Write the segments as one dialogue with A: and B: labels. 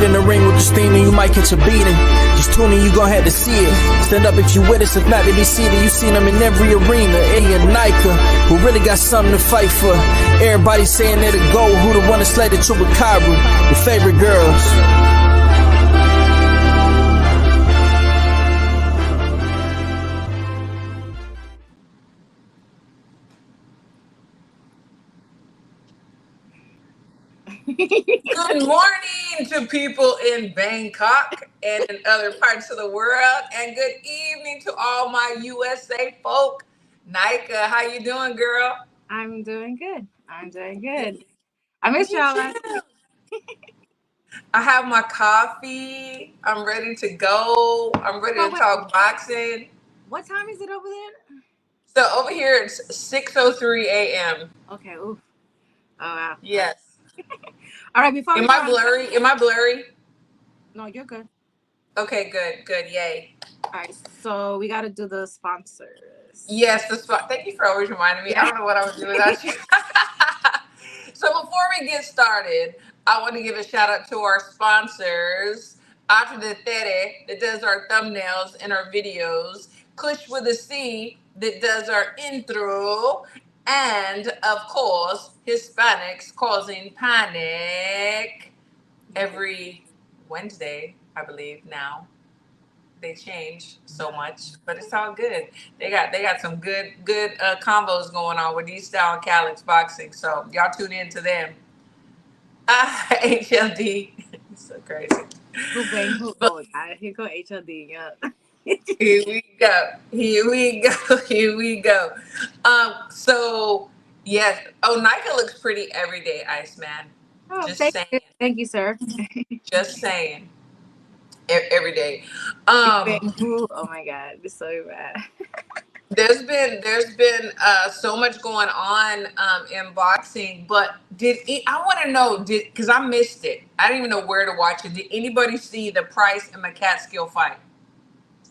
A: get in the ring with the steam and you might catch a beating. Just tune in, you gon' have to see it. Stand up if you with us, if not, they be seated. You seen them in every arena. A and Nika, who really got something to fight for. Everybody saying they're the goal. Who the one that slayed the Chupacabra? Your favorite girls.
B: Good morning to people in Bangkok and in other parts of the world, and good evening to all my USA folk. Nika, how you doing, girl?
C: I'm doing good. I missed y'all last week.
B: I have my coffee. I'm ready to go. I'm ready to talk boxing.
C: What time is it over there?
B: So over here it's 6:03 a.m.
C: Okay. Oof. Oh wow.
B: Yes.
C: All right. Before
B: Am I blurry? Am I blurry?
C: No, you're good.
B: Okay, good. Yay.
C: All right. So we got to do the sponsors.
B: Yes, thank you for always reminding me. I don't know what I would do without you. So before we get started, I want to give a shout out to our sponsors, Atra de Tere, that does our thumbnails and our videos, Kush with a C, that does our intro, and of course, Hispanics Causing Panic every Wednesday, I believe now. They change so much, but it's all good. They got some good combos going on with East Style and Calix Boxing. So y'all tune in to them. HLD, it's so crazy.
C: Here go HLD. Yeah.
B: Here we go. So yes. Oh, Nika looks pretty everyday, Iceman.
C: Oh,
B: Just saying.
C: Thank you, sir.
B: Just saying. Every day.
C: Oh my God, it's so bad.
B: There's been so much going on in boxing, but I want to know, because I missed it. I didn't even know where to watch it. Did anybody see the Price and McCaskill fight?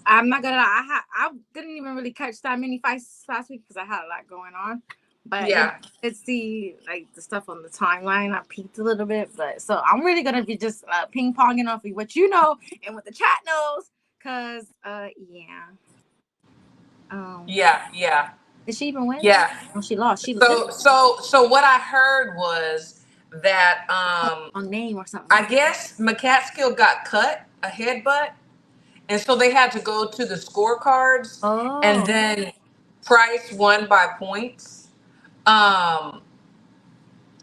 C: I'm not gonna lie, I didn't even really catch that many fights last week because I had a lot going on. But yeah, it's the stuff on the timeline. I peeked a little bit, but so I'm really gonna be just ping ponging off of what you know and what the chat knows, cause
B: Yeah.
C: Did she even win?
B: Yeah.
C: No, she lost.
B: So what I heard was that
C: a name or something.
B: I guess McCaskill got cut a headbutt, and so they had to go to the scorecards, and then Price won by points.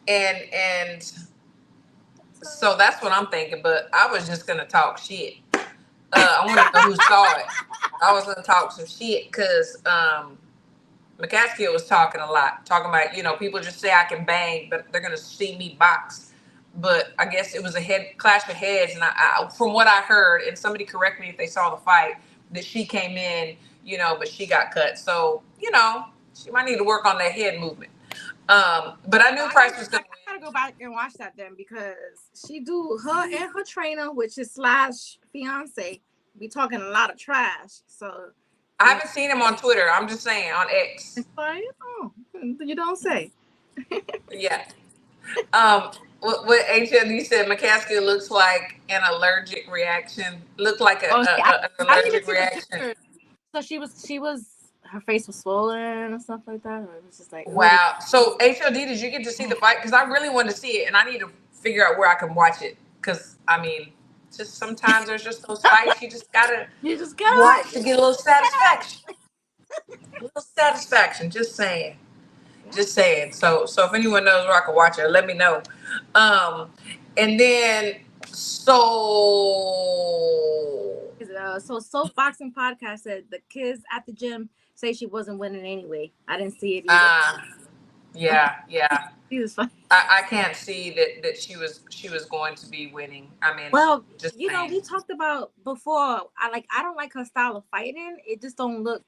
B: And so that's what I'm thinking, but I was just gonna talk shit. I want to know who saw it. I was gonna talk some shit because McCaskill was talking a lot, talking about, people just say I can bang, but they're gonna see me box. But I guess it was a clash of heads, and I from what I heard, and somebody correct me if they saw the fight, that she came in, but she got cut. So she might need to work on that head movement. But I knew Price was gonna win.
C: I gotta go back and watch that then, because her and her trainer, which is / fiance, be talking a lot of trash. So
B: I haven't seen him on Twitter. I'm just saying on X.
C: It's fine. Oh, you don't say.
B: Yeah. What HLD said, McCaskill looks like an allergic reaction. Looked like an allergic reaction.
C: So she was. Her face was swollen and stuff like that. Or it was just like,
B: wow. So HLD, did you get to see the fight? Because I really wanted to see it, and I need to figure out where I can watch it. Because just sometimes there's just those fights you just gotta watch to get a little satisfaction. Just saying. So if anyone knows where I can watch it, let me know. And then
C: So Boxing Podcast said the kids at the gym say she wasn't winning anyway. I didn't see it either.
B: Yeah.
C: She was fine.
B: I can't see that she was going to be winning.
C: We talked about before. I don't like her style of fighting. It just don't look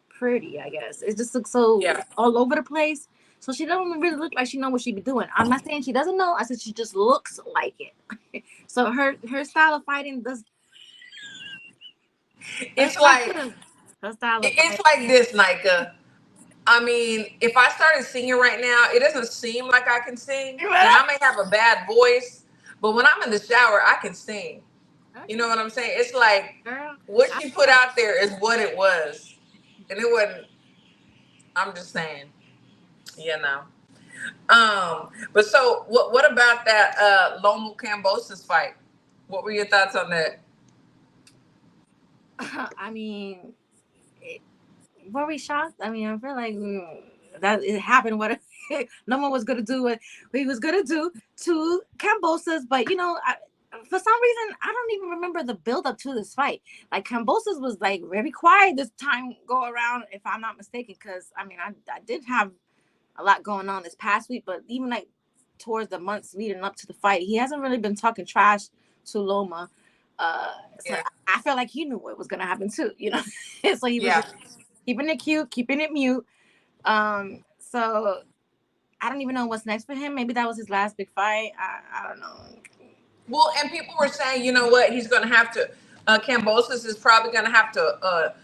C: pretty. I guess it just looks so all over the place. So she doesn't really look like she knows what she be doing. I'm not saying she doesn't know. I said she just looks like it. So her style of fighting does.
B: It's like this, Nika. If I started singing right now, it doesn't seem like I can sing. And I may have a bad voice, But when I'm in the shower, I can sing. You know what I'm saying? It's like
C: Girl,
B: what she put out there is what it was, and it wasn't. I'm just saying, you know. But so what about that Loma Kambosos fight? What were your thoughts on that?
C: I mean, were we shocked? I mean, I feel like that it happened. What no one was gonna do what he was gonna do to Kambosos, but for some reason, I don't even remember the build up to this fight. Like Kambosos was like very quiet this time go around, if I'm not mistaken. Because I mean, I did have a lot going on this past week, but even like towards the months leading up to the fight, he hasn't really been talking trash to Loma. So
B: Yeah.
C: I felt like he knew what was gonna happen too, so he was
B: Yeah.
C: just keeping it cute, keeping it mute. So I don't even know what's next for him. Maybe that was his last big fight. I don't know.
B: Well, and people were saying, you know what, he's going to have to. Kambosos is probably going to have to.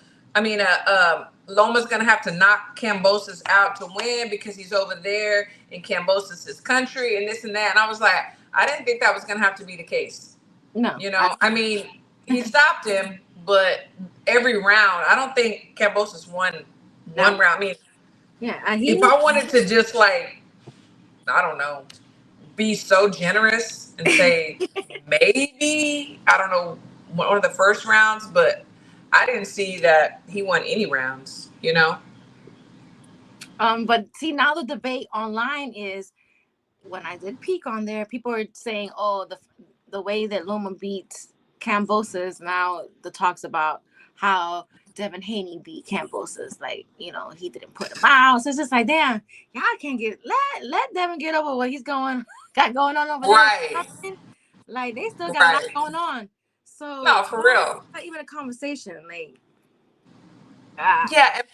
B: Loma's going to have to knock Kambosos out to win because he's over there in Kambosos' country and this and that. And I was like, I didn't think that was going to have to be the case.
C: No,
B: I mean, he stopped him, but every round, I don't think Kambosos won one round. I mean,
C: yeah,
B: if I wanted to just like, I don't know, be so generous and say maybe, I don't know, one of the first rounds, but I didn't see that he won any rounds,
C: But see, now the debate online is, when I did peek on there, people are saying, oh, the way that Loma beat Kambosos, now the talks about how Devin Haney beat Kambosos, like, he didn't put him out. So it's just like, damn, y'all can't let Devin get over what he's got going on over
B: Right.
C: there. Like, they still got a lot going on. So
B: No, for real.
C: It's not even a conversation. Like,
B: yeah, and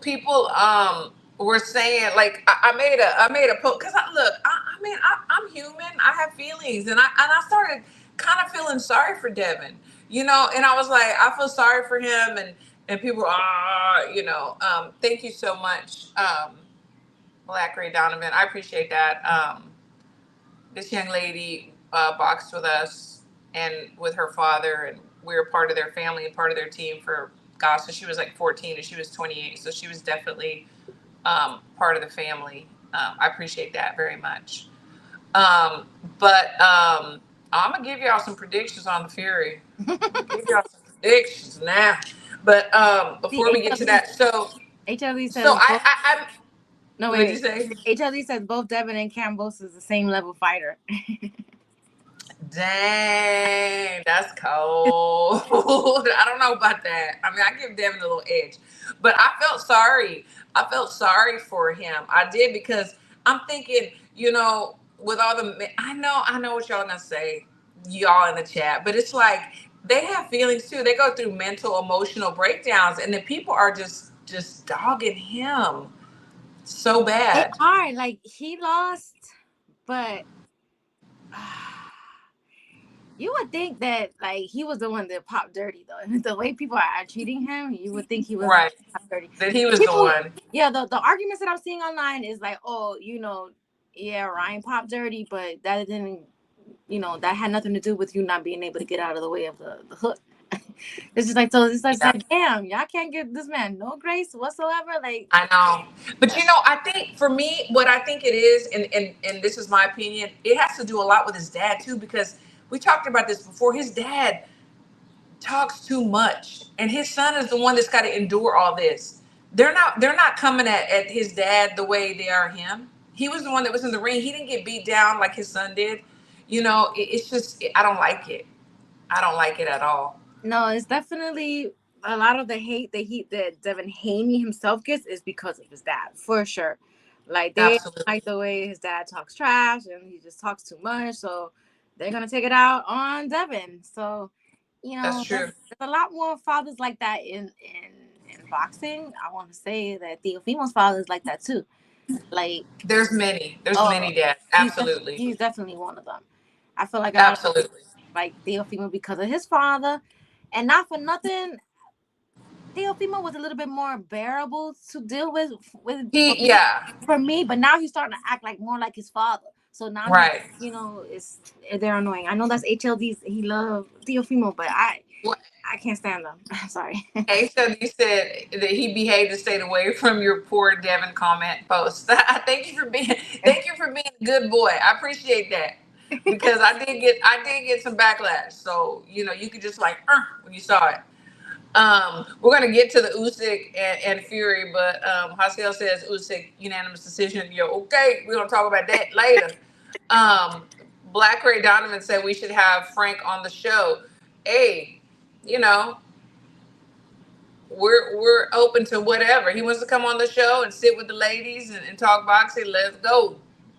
B: people were saying, like, I made a post because I mean I'm human. I have feelings, and I started kind of feeling sorry for Devin, and I was like, I feel sorry for him, and people thank you so much, Black Ray Donovan. I appreciate that. This young lady boxed with us and with her father, and we were part of their family and part of their team for, gosh, so she was like 14 and she was 28, so she was definitely part of the family. I appreciate that very much. But I'm gonna give y'all some predictions on the Fury. Give y'all some predictions now. But before we get to that, so
C: HLD says,
B: so I
C: no,
B: what
C: wait.
B: did you say?
C: HLD says both Devin and Kambosos is the same level fighter.
B: Dang, that's cold. I don't know about that. I mean, I give Devin a little edge, but I felt sorry. I felt sorry for him. I did, because I'm thinking, with all the, I know what y'all gonna say, y'all in the chat, but it's like they have feelings too. They go through mental, emotional breakdowns, and the people are just dogging him so bad.
C: They are, like, he lost, but you would think that, like, he was the one that popped dirty, though. The way people are treating him, you would think he was
B: Right.
C: popped dirty.
B: That he was the one.
C: Yeah, the arguments that I'm seeing online is like, oh, yeah, Ryan popped dirty, but that didn't, that had nothing to do with you not being able to get out of the way of the hook. It's just like, so it's like, damn, y'all can't give this man no grace whatsoever. Like,
B: I know, but I think for me, what I think it is, and this is my opinion, it has to do a lot with his dad too, because we talked about this before. His dad talks too much, and his son is the one that's got to endure all this. They're not coming at his dad the way they are him. He was the one that was in the ring. He didn't get beat down like his son did. It's just, I don't like it. I don't like it at all.
C: No, it's definitely a lot of the hate that Devin Haney himself gets is because of his dad, for sure. Like, they
B: Absolutely.
C: like the way his dad talks trash and he just talks too much, so they're gonna take it out on Devin. So,
B: That's true.
C: there's a lot more fathers like that in boxing. I want to say that Teofimo's father is like that too. Like,
B: there's many dads. Absolutely.
C: He's definitely one of them. I feel like
B: absolutely
C: like Teofimo because of his father, and not for nothing, Teofimo was a little bit more bearable to deal with
B: yeah,
C: for me, but now he's starting to act like more like his father. So now
B: Right.
C: they're annoying. I know that's HLD's. He loved Teofimo, but I can't stand them. Sorry.
B: HLD said that he behaved and stayed away from your poor Devin comment post. Thank you for being a good boy. I appreciate that. Because I did get some backlash. So, you could just like when you saw it. We're gonna get to the Usyk and Fury, but Hassel says Usyk unanimous decision. Okay, we're gonna talk about that later. Black Ray Donovan said we should have Frank on the show. Hey, we're open to whatever. He wants to come on the show and sit with the ladies and talk boxing. Let's go.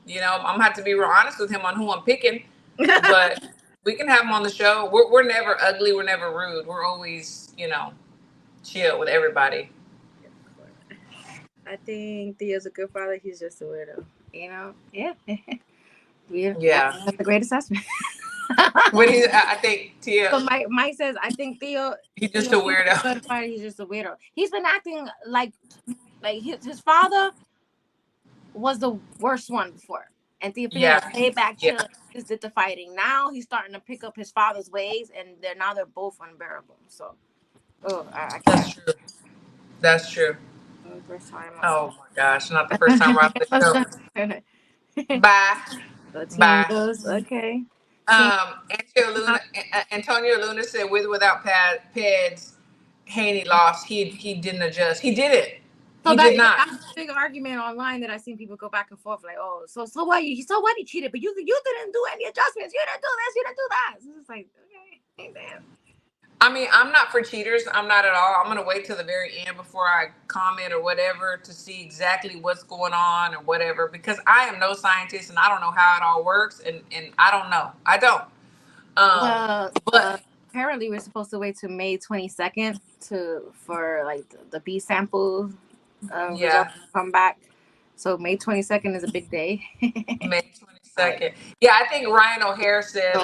B: I'm gonna have to be real honest with him on who I'm picking, but we can have him on the show. We're never ugly. We're never rude. We're always, chill with everybody.
C: I think Theo's a good father. He's just a weirdo. Yeah.
B: Yeah.
C: That's a great assessment.
B: I think Theo.
C: So Mike says, I think Theo.
B: He's just a weirdo.
C: He's just a weirdo. He's been acting like his father was the worst one before, and Theo paid back chill. Just did the fighting. Now he's starting to pick up his father's ways, and they're both unbearable. So, I
B: That's true. That's true.
C: First time.
B: Oh my gosh! Not the first time we're on the show. Bye. Bye.
C: Okay.
B: Antonio Luna said, with or without pads, Haney lost. He didn't adjust. He did it.
C: So
B: did not.
C: That's a big argument online that I've seen people go back and forth like, oh, so what? So what? He cheated, but you didn't do any adjustments. You didn't do this. You didn't do that. So it's like, okay, damn.
B: I mean, I'm not for cheaters. I'm not at all. I'm going to wait till the very end before I comment or whatever to see exactly what's going on or whatever, because I am no scientist and I don't know how it all works. And I don't know. I don't.
C: But apparently we're supposed to wait till May 22nd for like the B sample results to come back. So May 22nd is a big day.
B: May 22nd. Yeah, I think Ryan O'Hare said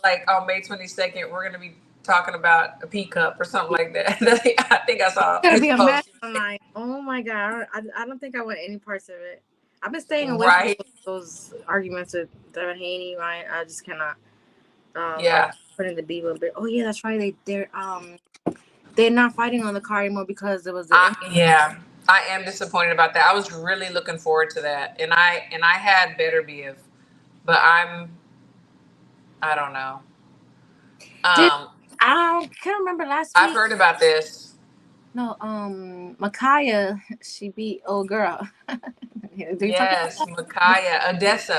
B: like on May 22nd, we're going to be talking about a pea cup or something like that. I think I saw
C: it's gonna be a mess online. Oh my god, I don't think I want any parts of it. I've been staying away from those arguments with Devin Haney, Ryan. I just cannot putting the beat a little bit. Oh yeah, that's right. They're not fighting on the card anymore because there was
B: I am disappointed about that. I was really looking forward to that, and I had better Bev, but I don't know.
C: I can't remember last week.
B: I've heard about this.
C: No, Micaiah, she beat old girl.
B: Yes,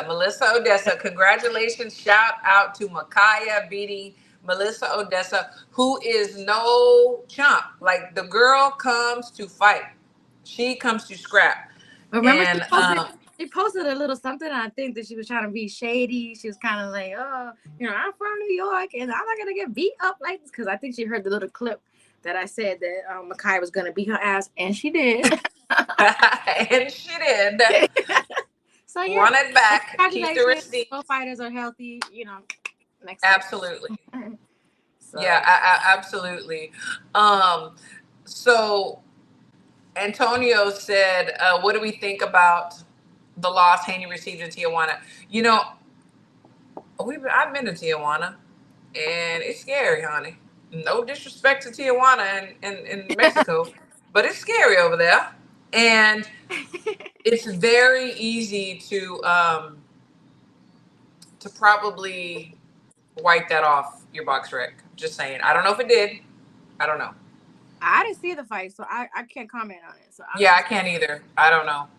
B: Melissa Odessa. Congratulations. Shout out to Micaiah beating Melissa Odessa, who is no chump. Like, the girl comes to fight. She comes to scrap.
C: Remember, she posted a little something, and I think that she was trying to be shady. She was kind of like, oh, I'm from New York, and I'm not going to get beat up like this. Because I think she heard the little clip that I said that Micaiah was going to beat her ass, and she did.
B: And she did.
C: So,
B: run it back. Keep the receipt.
C: Both fighters are healthy, next
B: Absolutely.
C: So.
B: Yeah, absolutely. So Antonio said, what do we think about the loss Haney received in Tijuana? I've been to Tijuana, and it's scary, honey. No disrespect to Tijuana and Mexico, but it's scary over there. And it's very easy to probably wipe that off your box rec. Just saying. I don't know if it did. I don't know.
C: I didn't see the fight, so I can't comment on it. So
B: I can't either. I don't know.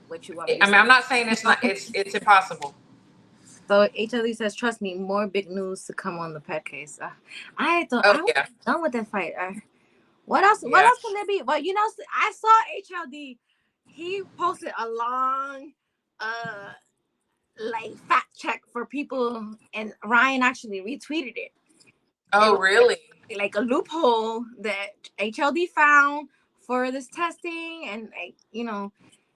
C: What you want?
B: I'm not saying it's not. It's impossible.
C: So HLE says, "Trust me, more big news to come on the pet case." I thought I was done with that fight. What else? Yeah. What else can there be? Well, I saw HLD. He posted a long, like fact check for people, and Ryan actually retweeted it.
B: Oh, really?
C: Like a loophole that HLD found for this testing, and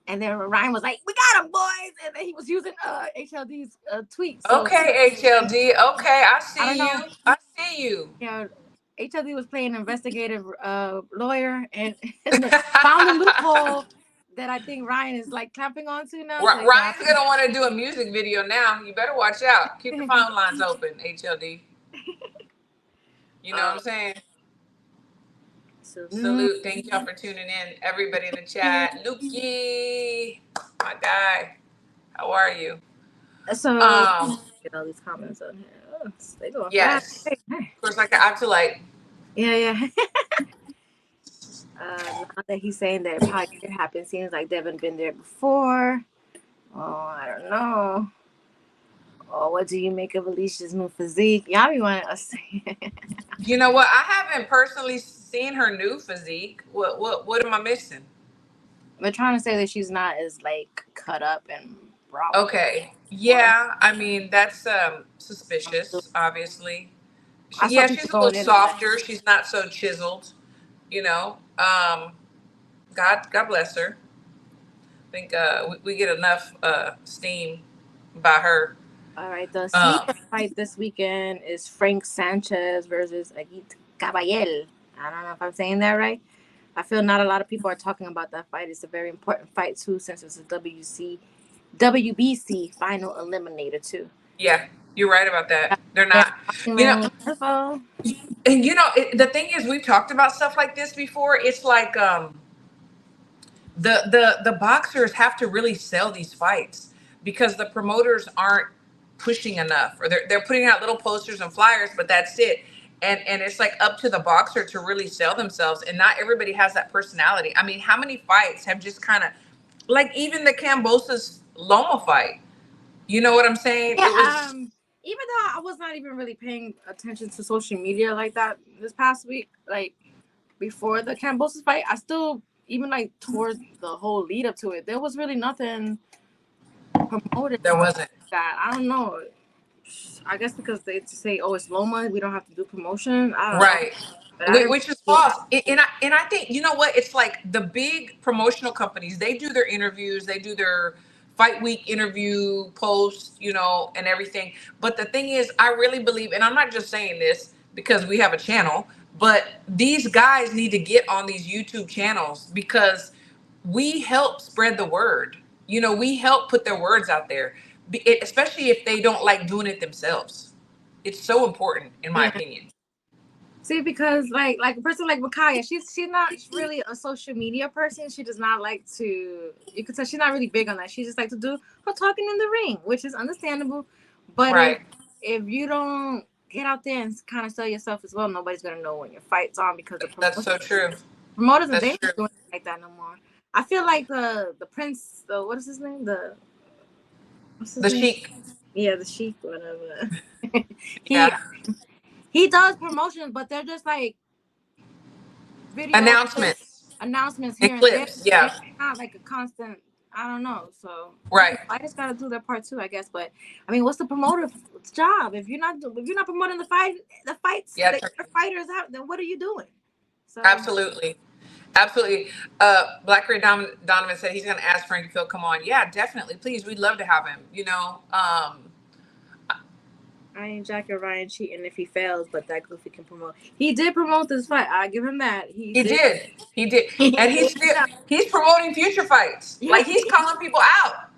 C: and then Ryan was like, "We got him, boys," and then he was using HLD's tweets. So,
B: okay, HLD. Okay, I see you.
C: Yeah, HLD was playing investigative lawyer and found a loophole that I think Ryan is like clapping onto now.
B: Ryan's gonna want to do a music video now. You better watch out. Keep the phone lines open, HLD. You know what I'm saying? Salute. Thank y'all for tuning in. Everybody in the chat. Lukey, my guy. How are you?
C: So get all these comments on here. Oh, they going
B: yes.
C: Fast.
B: Of course, like I have to like.
C: Yeah. Now that he's saying that it probably could happen, seems like they haven't been there before. Oh, I don't know. Oh, what do you make of Alicia's new physique? Y'all be wanting us to
B: You know what? I haven't personally seen her new physique. What am I missing?
C: We're trying to say that she's not as like cut up and broad.
B: Okay. Yeah, I mean that's suspicious, obviously. She's a little softer. She's not so chiseled, you know. God bless her. I think we get enough steam by her.
C: All right, the sneaker fight this weekend is Frank Sanchez versus Agit Caballel. I don't know if I'm saying that right. I feel not a lot of people are talking about that fight. It's a very important fight too, since it's a WBC final eliminator too.
B: Yeah, you're right about that. They're not, you know. And you know, the thing is, we've talked about stuff like this before. It's like the boxers have to really sell these fights because the promoters aren't pushing enough, or they're putting out little posters and flyers, but that's it. And it's like up to the boxer to really sell themselves, and not everybody has that personality. I mean, how many fights have just kind of, like even the Kambosos Loma fight? You know what I'm saying?
C: Yeah, it was, even though I was not even really paying attention to social media like that this past week, like before the Kambosos fight, I still, even like towards the whole lead up to it, there was really nothing promoted.
B: There wasn't.
C: That I don't know. I guess because they say, "Oh, it's Loma, we don't have to do promotion." I don't
B: know. Which is false. And I think, you know what? It's like the big promotional companies. They do their interviews. They do their fight week interview posts, you know, and everything. But the thing is, I really believe, and I'm not just saying this because we have a channel, but these guys need to get on these YouTube channels because we help spread the word. You know, we help put their words out there. Especially if they don't like doing it themselves. It's so important, in my opinion.
C: See, because like a person like Makaya, she's not really a social media person. She does not like to. You could tell she's not really big on that. She just like to do her talking in the ring, which is understandable. But if you don't get out there and kind of sell yourself as well, nobody's gonna know when your fight's on because the
B: that's so true.
C: Promoters and they don't do it like that no more. I feel like the Prince, what is his name? The
B: Sheik.
C: Yeah, the Sheik, whatever. He does promotions, but they're just like video announcements here and
B: clips.
C: There. It's not like a constant. I don't know. So I just gotta do their part too, I guess. But I mean, what's the promoter's job if you're not promoting the fights that your fighters out? Then what are you doing? So
B: Absolutely. Black Ray Donovan said he's going to ask Frankie Phil, come on. Yeah, definitely. Please. We'd love to have him, you know. I
C: ain't jacking Ryan cheating if he fails, but that goofy can promote. He did promote this fight. I give him that. He did.
B: And he's promoting future fights. Yeah. Like he's calling people out.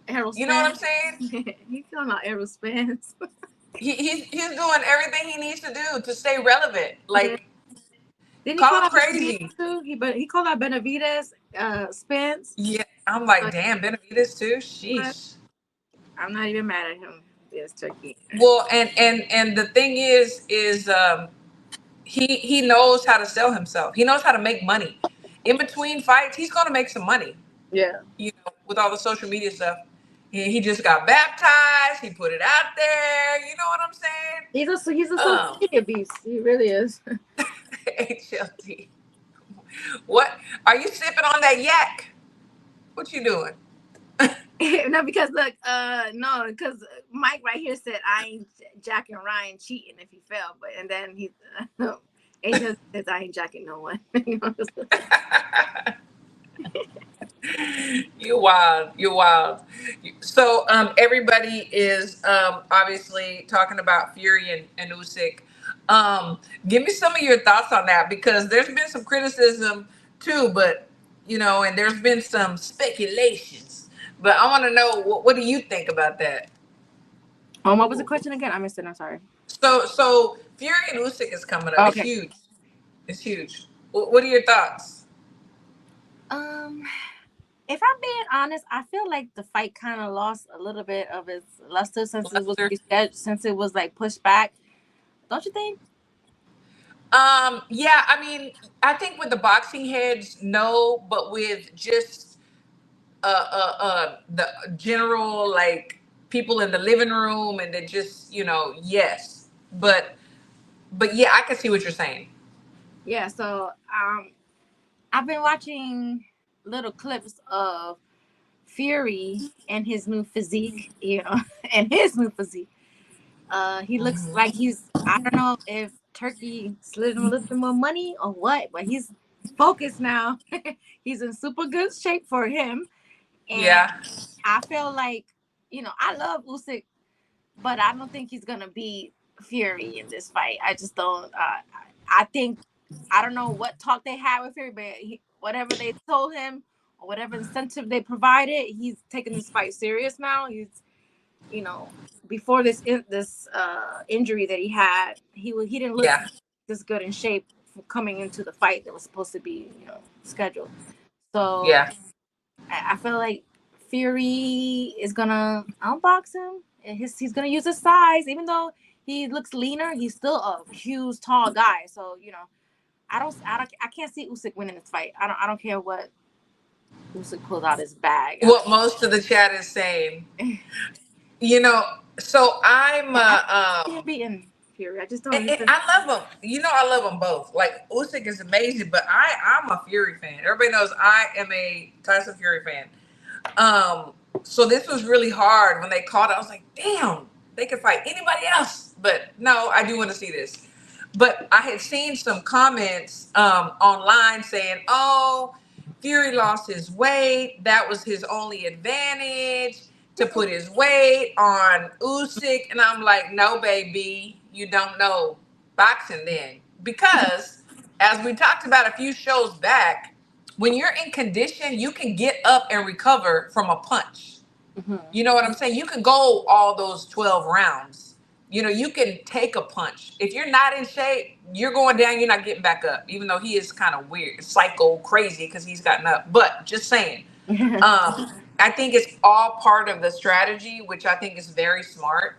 C: Errol
B: you know what I'm saying?
C: He's calling out Errol Spence.
B: He's doing everything he needs to do to stay relevant. Like,
C: Didn't he call him crazy too? He called out Benavidez, Spence.
B: Yeah, I'm like, damn, Benavidez too. Sheesh.
C: I'm not even mad at him. Yes, Turkey.
B: Well, and the thing is he knows how to sell himself. He knows how to make money. In between fights, he's gonna make some money.
C: Yeah.
B: You know, with all the social media stuff. He just got baptized. He put it out there. You know what I'm saying?
C: He's a social media beast. He really is.
B: HLT. What are you sipping on that yak? What you doing?
C: No, because look, because Mike right here said I ain't jacking Ryan cheating if he fell, and then he AJ says I ain't jacking no one.
B: You're wild. So everybody is obviously talking about Fury and Usyk. Give me some of your thoughts on that, because there's been some criticism too, but and there's been some speculations, but I want to know what do you think about that?
C: What was the question again? I missed it. I'm sorry.
B: So Fury and Usyk is coming up. It's
C: Okay.
B: huge. It's huge. What are your thoughts?
C: If I'm being honest, I feel like the fight kind of lost a little bit of its luster since it was rescheduled, since it was like pushed back. Don't you think?
B: Yeah, I mean, I think with the boxing heads, no, but with just the general like people in the living room and then just yes, but yeah, I can see what you're saying.
C: Yeah. So I've been watching little clips of Fury and his new physique, and his new physique. He looks like I don't know if Turkey slid him a little bit more money or what, but he's focused now. He's in super good shape for him. And
B: Yeah.
C: I feel like, I love Usyk, but I don't think he's going to beat Fury in this fight. I just don't. I think, I don't know what talk they had with Fury, but whatever they told him or whatever incentive they provided, he's taking this fight serious now. He's, before this injury that he had, he didn't look this good in shape for coming into the fight that was supposed to be, scheduled. So
B: Yeah.
C: I feel like Fury is gonna outbox him, and he's gonna use his size. Even though he looks leaner, he's still a huge, tall guy. So I can't see Usyk winning this fight. I don't care what Usyk pulls out his bag.
B: What most of the chat is saying. So I'm
C: beating Fury. I just don't.
B: I love them. I love them both. Like Usyk is amazing, but I'm a Fury fan. Everybody knows I am a Tyson Fury fan. So this was really hard when they called it. I was like, damn, they could fight anybody else. But no, I do want to see this. But I had seen some comments online saying, oh, Fury lost his weight. That was his only advantage, to put his weight on Usyk. And I'm like, no, baby, you don't know boxing then. Because as we talked about a few shows back, when you're in condition, you can get up and recover from a punch. Mm-hmm. You know what I'm saying? You can go all those 12 rounds. You can take a punch. If you're not in shape, you're going down, you're not getting back up, even though he is kind of weird, psycho crazy because he's gotten up. But just saying, I think it's all part of the strategy, which I think is very smart.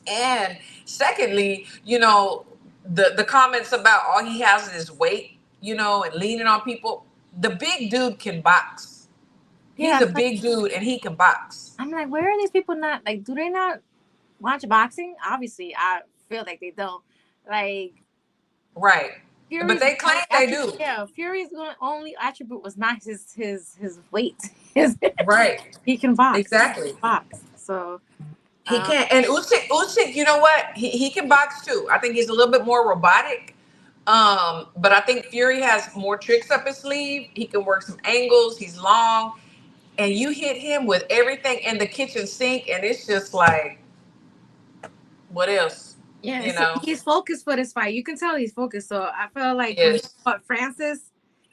B: And secondly, the comments about all he has is weight, and leaning on people. The big dude can box. He's a big dude and he can box.
C: I'm like, where are these people not, like, do they not watch boxing? Obviously, I feel like they don't. Like,
B: right. Fury's, but they claim they do.
C: Yeah, Fury's only attribute was not his weight.
B: Right.
C: He can box.
B: Exactly.
C: Box. So
B: he can. And Usyk, you know what? He can box too. I think he's a little bit more robotic. But I think Fury has more tricks up his sleeve. He can work some angles. He's long. And you hit him with everything in the kitchen sink, and it's just like, what else?
C: Yeah, he's focused for this fight. You can tell he's focused. So I feel like Francis,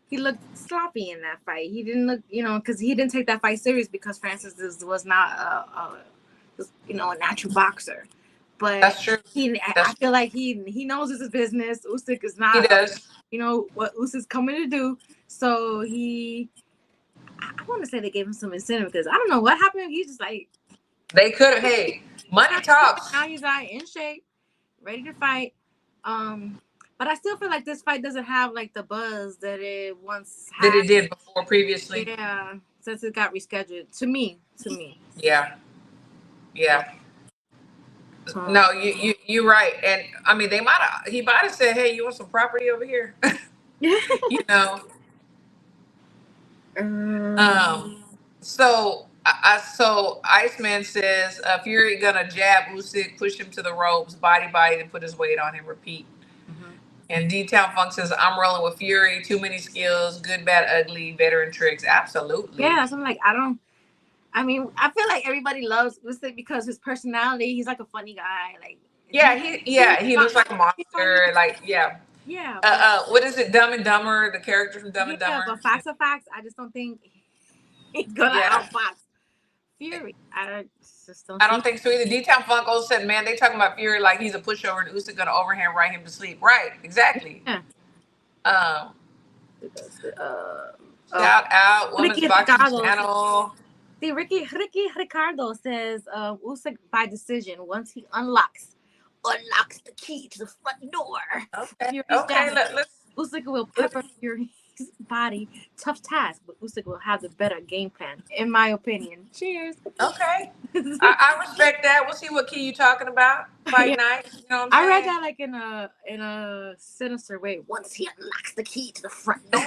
C: he looked sloppy in that fight. He didn't look, because he didn't take that fight serious because Francis was not a natural boxer. But
B: that's true.
C: I feel like he knows this is business. Usyk is not.
B: He does.
C: What Usyk's coming to do. So I want to say they gave him some incentive because I don't know what happened. He's just like,
B: they could have. Hey, money talks.
C: Now he's in shape, ready to fight. But I still feel like this fight doesn't have like the buzz that it once had.
B: That it did before previously.
C: Yeah, since it got rescheduled. To me.
B: Yeah. No, you're right. And I mean, he might have said, hey, you want some property over here? So Iceman says Fury gonna jab Usyk, push him to the ropes, body, then put his weight on him, repeat. Mm-hmm. And D-Town Funk says, I'm rolling with Fury, too many skills, good, bad, ugly, veteran tricks. Absolutely.
C: Yeah, so I'm like, I feel like everybody loves Usyk because his personality, he's like a funny guy. Like,
B: he looks like a monster. Like, yeah.
C: Yeah.
B: What is it? Dumb and Dumber, the character from Dumb and
C: Yeah,
B: Dumber.
C: but facts are facts. I just don't think he's gonna outbox Fury. I just don't.
B: I don't think so either. D-Town Funko said, "Man, they talking about Fury like he's a pushover and Usyk gonna overhand right him to sleep." Right? Exactly.
C: Yeah.
B: Shout out Women's Boxing
C: Ricardo.
B: Channel.
C: See, Ricky Ricardo says Usyk by decision once he unlocks the key to the front door.
B: Okay. Let's.
C: Usyk will pepper Fury's body. Tough task, but Usyk will have the better game plan, in my opinion. Cheers.
B: Okay. I respect that. We'll see what key you talking about. Fight night. You know what I'm saying?
C: I read that like in a sinister way. Once he unlocks the key to the front door.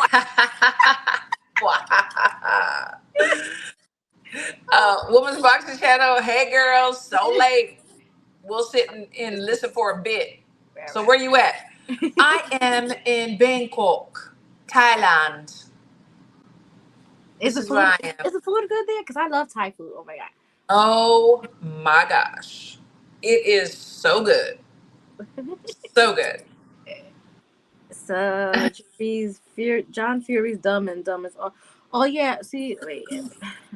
B: Women's Boxing Channel. Hey girls, so late. We'll sit and listen for a bit. So where you at? I am in Bangkok, Thailand.
C: Is the food good there? Because I love Thai food. Oh my god.
B: Oh my gosh. It is so good. So good.
C: So John Fury's Dumb and Dumb is oh yeah. See, wait.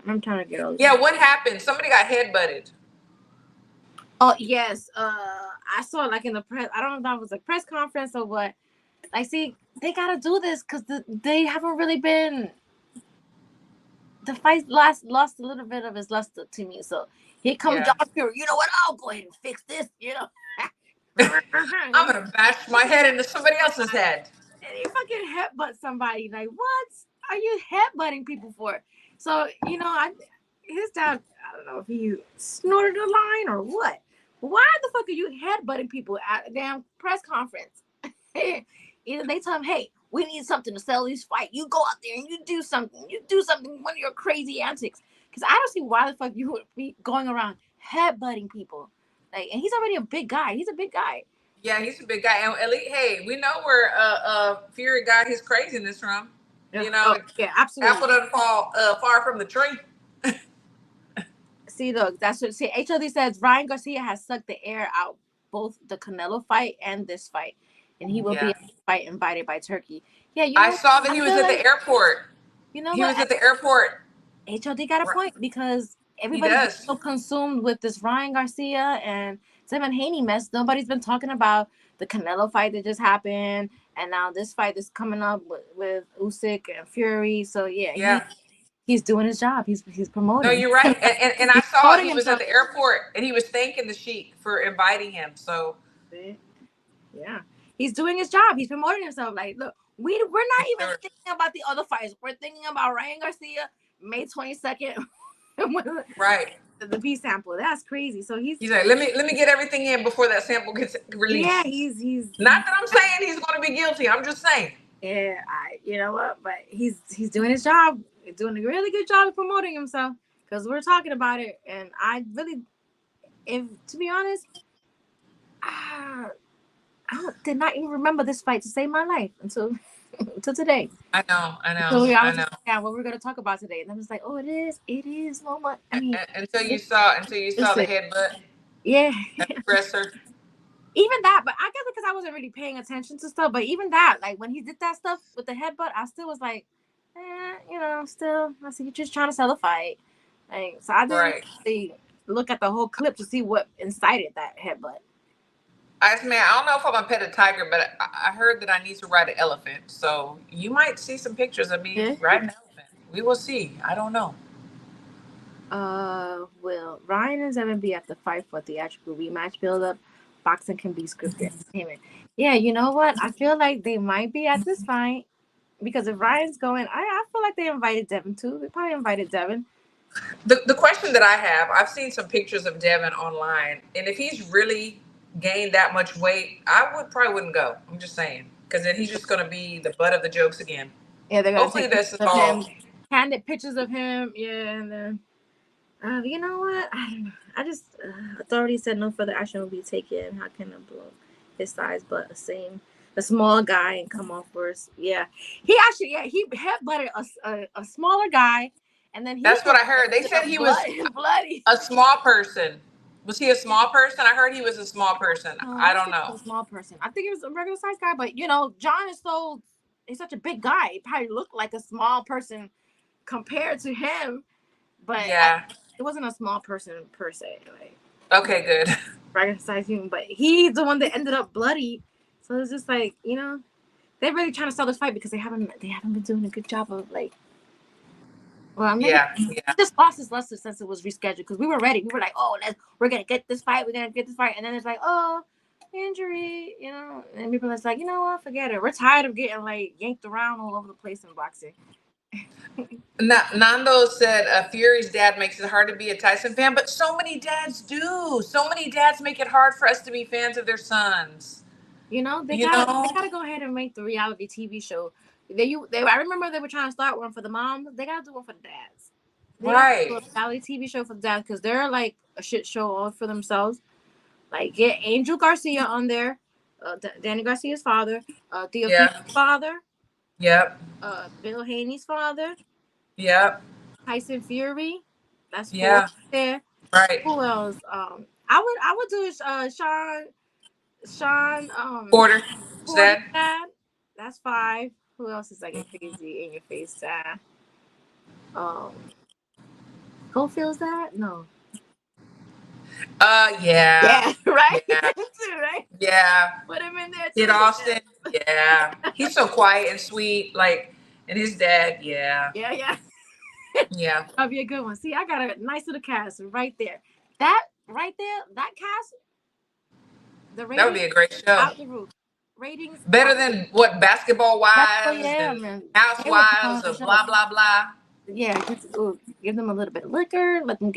C: I'm trying to get all this.
B: Yeah, what happened? Somebody got headbutted.
C: Oh yes. I saw it like in the press. I don't know if that was a press conference or what. Like, see, they gotta do this because they haven't really been. The fight lost a little bit of his luster to me. So here comes John Fury. You know what? I'll go ahead and fix this. You know.
B: I'm gonna bash my head into somebody else's head.
C: And he fucking headbutt somebody. Like, what are you headbutting people for? So, you know, his dad, I don't know if he snorted a line or what. Why the fuck are you headbutting people at a damn press conference? Either they tell him, hey, we need something to sell this fight. You go out there and you do something. One of your crazy antics. Because I don't see why the fuck you would be going around headbutting people. Like, and he's already a big guy. He's a big guy.
B: Yeah, he's a big guy. And at least, hey, we know where Fury got his craziness from. You know,
C: yeah, absolutely.
B: Apple doesn't fall far from the tree.
C: See, look, that's what. See, HOD says Ryan Garcia has sucked the air out both the Canelo fight and this fight, and he will be at the fight invited by Turkey. Yeah, you know,
B: I saw that he was at the airport.
C: You know,
B: he was at the airport.
C: HOD got a point because everybody's so consumed with this Ryan Garcia and Devin Haney mess. Nobody's been talking about the Canelo fight that just happened, and now this fight is coming up with Usyk and Fury. So yeah. He's doing his job. He's promoting.
B: No, you're right. And I saw he was at the airport and he was thanking the Sheik for inviting him. So
C: yeah, he's doing his job. He's promoting himself. Like, look, we're not even thinking about the other fights. We're thinking about Ryan Garcia, May 22nd.
B: Right.
C: The B sample. That's crazy. So he's
B: like, let me get everything in before that sample gets released.
C: Yeah, he's
B: not that I'm saying he's going to be guilty. I'm just saying.
C: Yeah, you know what? But he's doing his job. He's doing a really good job of promoting himself because we're talking about it. And I really, to be honest, I did not even remember this fight to save my life until today.
B: I know.
C: So I know. Yeah, what we're gonna talk about today, and I'm just like, oh, it is Loma. I mean,
B: until you saw the headbutt.
C: Yeah.
B: Presser.
C: Even that, but I guess because I wasn't really paying attention to stuff. But even that, like when he did that stuff with the headbutt, I still was like, still, I see you're just trying to sell a fight. Like, so I didn't really look at the whole clip to see what incited that headbutt.
B: I don't know if I'm gonna pet a tiger, but I heard that I need to ride an elephant. So you might see some pictures of me riding an elephant. We will see. I don't know.
C: Well, Ryan and Devin be at the fight for theatrical rematch build-up. Boxing can be scripted. Yeah, you know what? I feel like they might be at this fight because if Ryan's going, I feel like they invited Devin too. They probably invited Devin.
B: The question that I have, I've seen some pictures of Devin online, and if he's really gained that much weight, I probably wouldn't go. I'm just saying, because then he's just going to be the butt of the jokes again.
C: Yeah, they're going
B: to take this all
C: candid pictures of him. Yeah, and then you know what? I don't know. I just authorities said no further action will be taken. How can a blow his size but a small guy and come off first? Yeah, he headbutted a smaller guy, and then
B: that's what I heard. They said he was
C: bloody.
B: A small person Was he a small person? I heard he was a small person. I don't know.
C: A small person. I think he was a regular size guy, but John is he's such a big guy. He probably looked like a small person compared to him, but it wasn't a small person per se. Like,
B: okay, good.
C: Regular size human, but he's the one that ended up bloody. So it's just like, they're really trying to sell this fight because they haven't been doing a good job of like. Well, maybe he just lost his luster since it was rescheduled because we were ready. We were like, oh, we're gonna get this fight. We're gonna get this fight, and then it's like, oh, injury, and people are like, you know what, forget it. We're tired of getting like yanked around all over the place in boxing.
B: Nando said Fury's dad makes it hard to be a Tyson fan, but so many dads do. So many dads make it hard for us to be fans of their sons.
C: They gotta go ahead and make the reality TV show. I remember they were trying to start one for the moms. They gotta do one for the dads. Right. Do a reality TV show for the dads because they're like a shit show all for themselves. Like get Angel Garcia on there, Danny Garcia's father, Theophila's father.
B: Yep.
C: Bill Haney's father.
B: Yep.
C: Tyson Fury. That's four there.
B: Right.
C: Who else? I would do Sean
B: Porter's dad.
C: That's 5. Who else is like a crazy in your face dad? Goldfield's dad? No.
B: Yeah.
C: Yeah, right?
B: Yeah.
C: Right?
B: Yeah.
C: Put him in there too.
B: Kid Austin. Yeah. He's so quiet and sweet. Like, and his dad, yeah.
C: Yeah.
B: Yeah.
C: That'll be a good one. See, I got a nice little cast right there. That right there, that cast, the ratings,
B: that would be a great show.
C: Out the roof. Ratings
B: better than what Basketball Wives and Housewives or blah blah blah.
C: Yeah, give them a little bit of liquor, let them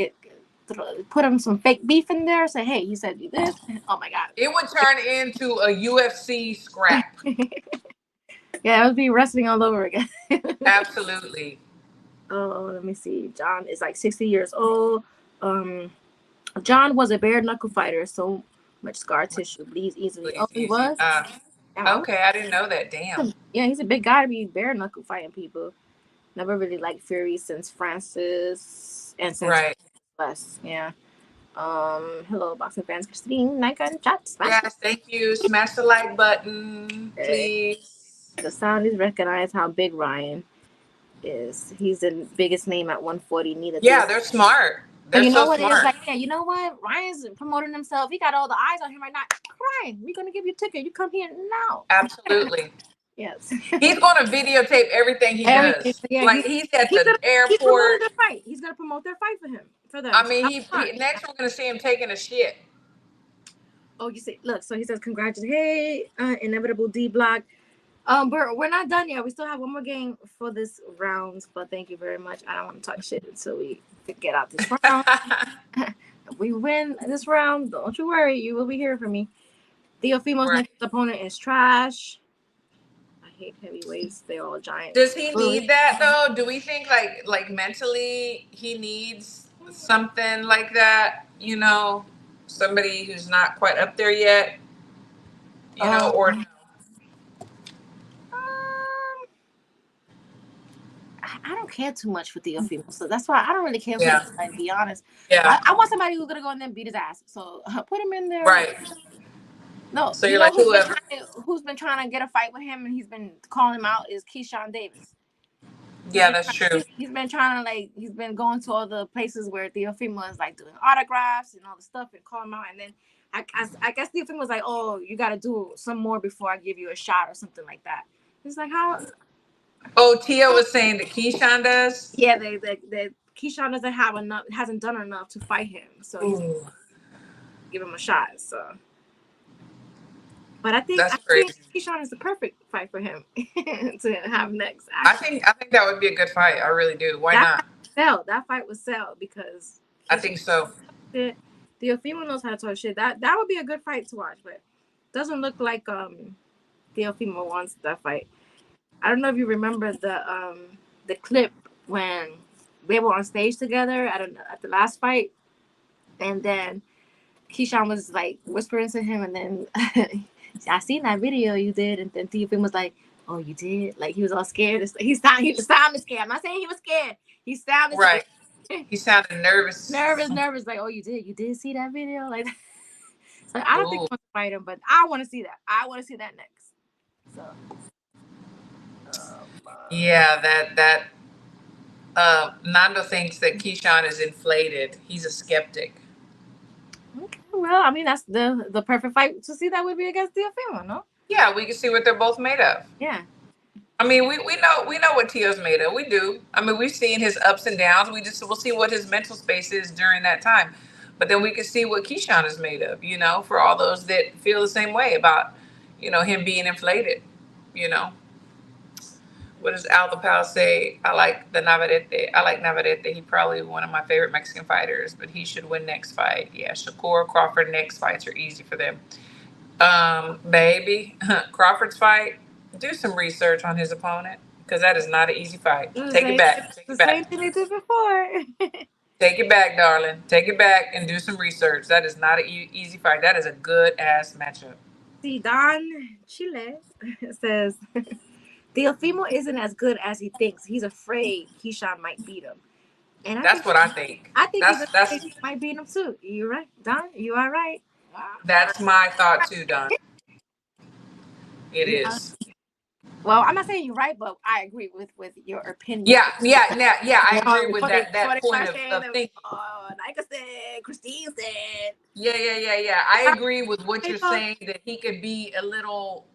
C: put them some fake beef in there. Say, hey, you said do this. Oh my god,
B: it would turn into a UFC scrap.
C: Yeah, it would be wrestling all over again.
B: Absolutely.
C: Oh, let me see. John is like 60 years old. John was a bare knuckle fighter, so much scar tissue bleeds easily. Oh, he was?
B: Okay, I didn't know that. Damn.
C: Yeah, he's a big guy to be bare knuckle fighting people. Never really liked Fury since Francis and since West. Yeah. Hello, boxing fans. Christine, like and chat.
B: Yes, thank you. Smash the like button, please.
C: The sound is recognized how big Ryan is. He's the biggest name at 140.
B: They're smart. They're so smart.
C: Like, yeah, you know what? Ryan's promoting himself. He got all the eyes on him right now. Ryan, we're gonna give you a ticket. You come here now.
B: Absolutely.
C: Yes.
B: He's gonna videotape everything he does. Yeah, like he's at the airport.
C: He's gonna promote their fight for them.
B: I mean, next we're gonna see him taking a shit.
C: Oh, you see, look. So he says, "Congratulations, hey, inevitable D block." We're not done yet. We still have one more game for this round, but thank you very much. I don't want to talk shit until we get out this round. If we win this round, don't you worry. You will be hearing from me. Teofimo's next opponent is trash. I hate heavyweights. They're all giant.
B: Does he need that though? Do we think like mentally he needs something like that? Somebody who's not quite up there yet. Or.
C: I don't care too much for Teofimo, so that's why I don't really care for him, to be honest.
B: Yeah.
C: I want somebody who's gonna go in there and beat his ass. So put him in there.
B: Right.
C: No.
B: So you're like whoever.
C: Who's been trying to get a fight with him and he's been calling him out is Keyshawn Davis.
B: Yeah, that's true.
C: He's been trying to he's been going to all the places where Teofimo is doing autographs and all the stuff and call him out. And then I guess Teofimo was like, oh, you got to do some more before I give you a shot or something like that. It's like, how?
B: Oh, Tia was saying that Keyshawn does?
C: Yeah, that Keyshawn doesn't have enough, hasn't done enough to fight him. So he's give him a shot. So, but I think Keyshawn is the perfect fight for him to have next.
B: Actually. I think that would be a good fight. I really do. Why not?
C: That fight would sell because
B: I think so.
C: Teofimo knows how to talk shit. That would be a good fight to watch, but doesn't look like Teofimo wants that fight. I don't know if you remember the clip when they were on stage together at the last fight, and then Keyshawn was whispering to him, and then I seen that video you did, and then Teofimo was like, "Oh, you did?" He was all scared. He sounded scared. I'm not saying he was scared. He sounded
B: right. He sounded nervous.
C: Nervous. Like, oh, you did see that video? Like, so I don't think
B: Ooh.
C: I want to fight him, but I want to see that. I want to see that next. So,
B: Yeah, that Nando thinks that Keyshawn is inflated. He's a skeptic.
C: okay, well, I mean, that's the perfect fight to see. That would be against Teofimo, no?
B: Yeah, we can see what they're both made of.
C: Yeah.
B: I mean, we know what Tio's made of. We do. I mean, we've seen his ups and downs. We'll see what his mental space is during that time. But then we can see what Keyshawn is made of, you know, for all those that feel the same way about, you know, him being inflated, you know. What does Al the Pal say? I like Navarrete. He probably one of my favorite Mexican fighters, but he should win next fight. Yeah, Shakur, Crawford, next fights are easy for them. Baby, Crawford's fight, do some research on his opponent, because that is not an easy fight. Take it back. Take it back.
C: Same thing they did before.
B: Take it back, darling. Take it back and do some research. That is not an easy fight. That is a good ass matchup.
C: See, Don Chile says Teofimo isn't as good as he thinks. He's afraid Keyshawn might beat him. And
B: that's what I think.
C: I think he might beat him too. You're right, Don. You are right.
B: That's my thought too, Don. It is.
C: Well, I'm not saying you're right, but I agree with your opinion.
B: Yeah. I agree with that point of thinking.
C: Like I said, Christine said.
B: Yeah. I agree with what you're saying, that he could be a little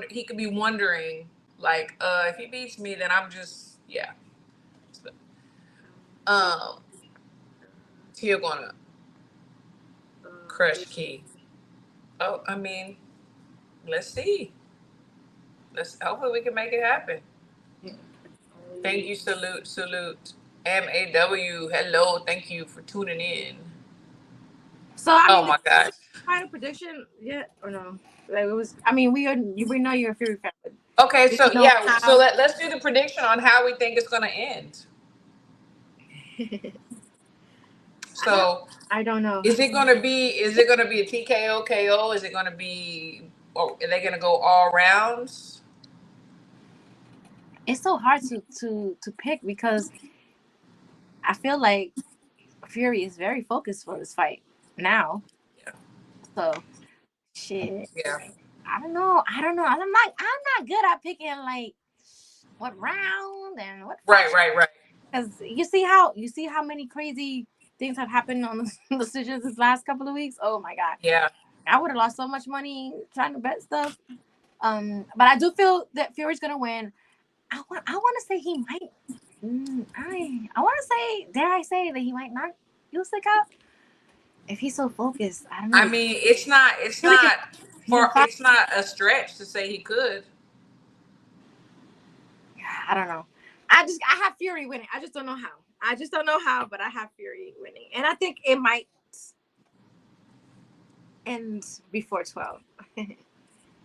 B: he could be wondering, like, if he beats me, then I'm just Tio gonna crush Key. Oh, I mean, let's see. Hopefully we can make it happen. Thank you, salute. MAW, hello, thank you for tuning in.
C: So I mean,
B: oh my gosh,
C: final prediction yet or no? Like it was. I mean, we know you're a Fury fan.
B: Okay, so let's do the prediction on how we think it's gonna end. So
C: I don't know.
B: Is it gonna be a TKO KO? Is it gonna be, or are they gonna go all rounds?
C: It's so hard to pick, because I feel like Fury is very focused for this fight now.
B: Yeah.
C: So shit.
B: Yeah.
C: I don't know. I'm not good at picking like what round and what.
B: Right.
C: Because you see how many crazy things have happened on the decisions this last couple of weeks. Oh my god.
B: Yeah.
C: I would have lost so much money trying to bet stuff. But I do feel that Fury's gonna win. I want to say he might. I want to say, dare I say that he might knock Usyk out if he's so focused. I don't know.
B: I mean, it's not a stretch to say he could.
C: I don't know. I have Fury winning. I just don't know how. But I have Fury winning, and I think it might end before 12.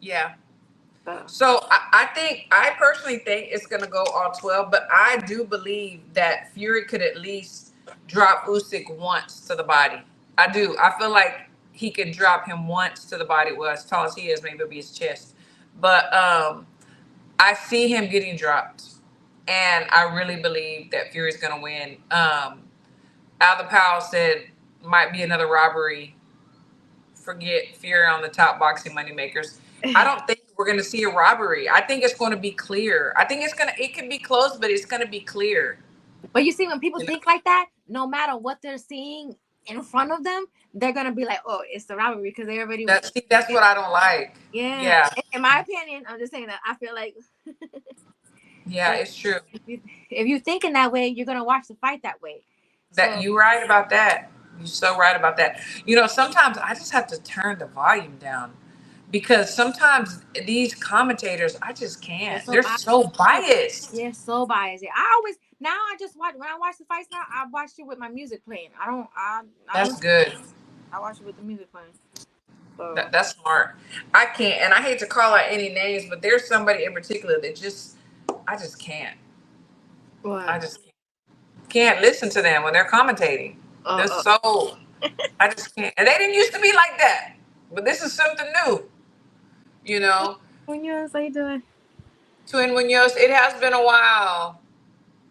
B: Yeah. So I personally think it's gonna go all 12, but I do believe that Fury could at least drop Usyk once to the body. I do. I feel like he could drop him once to the body. Well, as tall as he is, maybe it'll be his chest. But I see him getting dropped, and I really believe that Fury's gonna win. Al the Powell said might be another robbery. Forget Fury on the top boxing moneymakers. I don't think we're going to see a robbery. I think it's going to be clear. I think it can be close, but it's going to be clear.
C: But you see, when people think like that, no matter what they're seeing in front of them, they're going to be like, oh, it's the robbery, because they already.
B: That's what I don't like.
C: Yeah. In my opinion, I'm just saying that I feel like.
B: Yeah, it's true.
C: If you're thinking that way, you're going to watch the fight that way.
B: You're right about that. You're so right about that. You know, sometimes I just have to turn the volume down, because sometimes these commentators, I just can't. They're so biased.
C: They're so biased. Yeah. I just watch, when I watch the fights now, I watch it with my music playing.
B: That's good.
C: I watch it with the music playing. So.
B: That's smart. I can't, and I hate to call out any names, but there's somebody in particular that I just can't.
C: What?
B: I just can't listen to them when they're commentating. They're so, I just can't. And they didn't used to be like that, but this is something new. You know,
C: Munoz, how you doing?
B: Twin Munoz, it has been a while.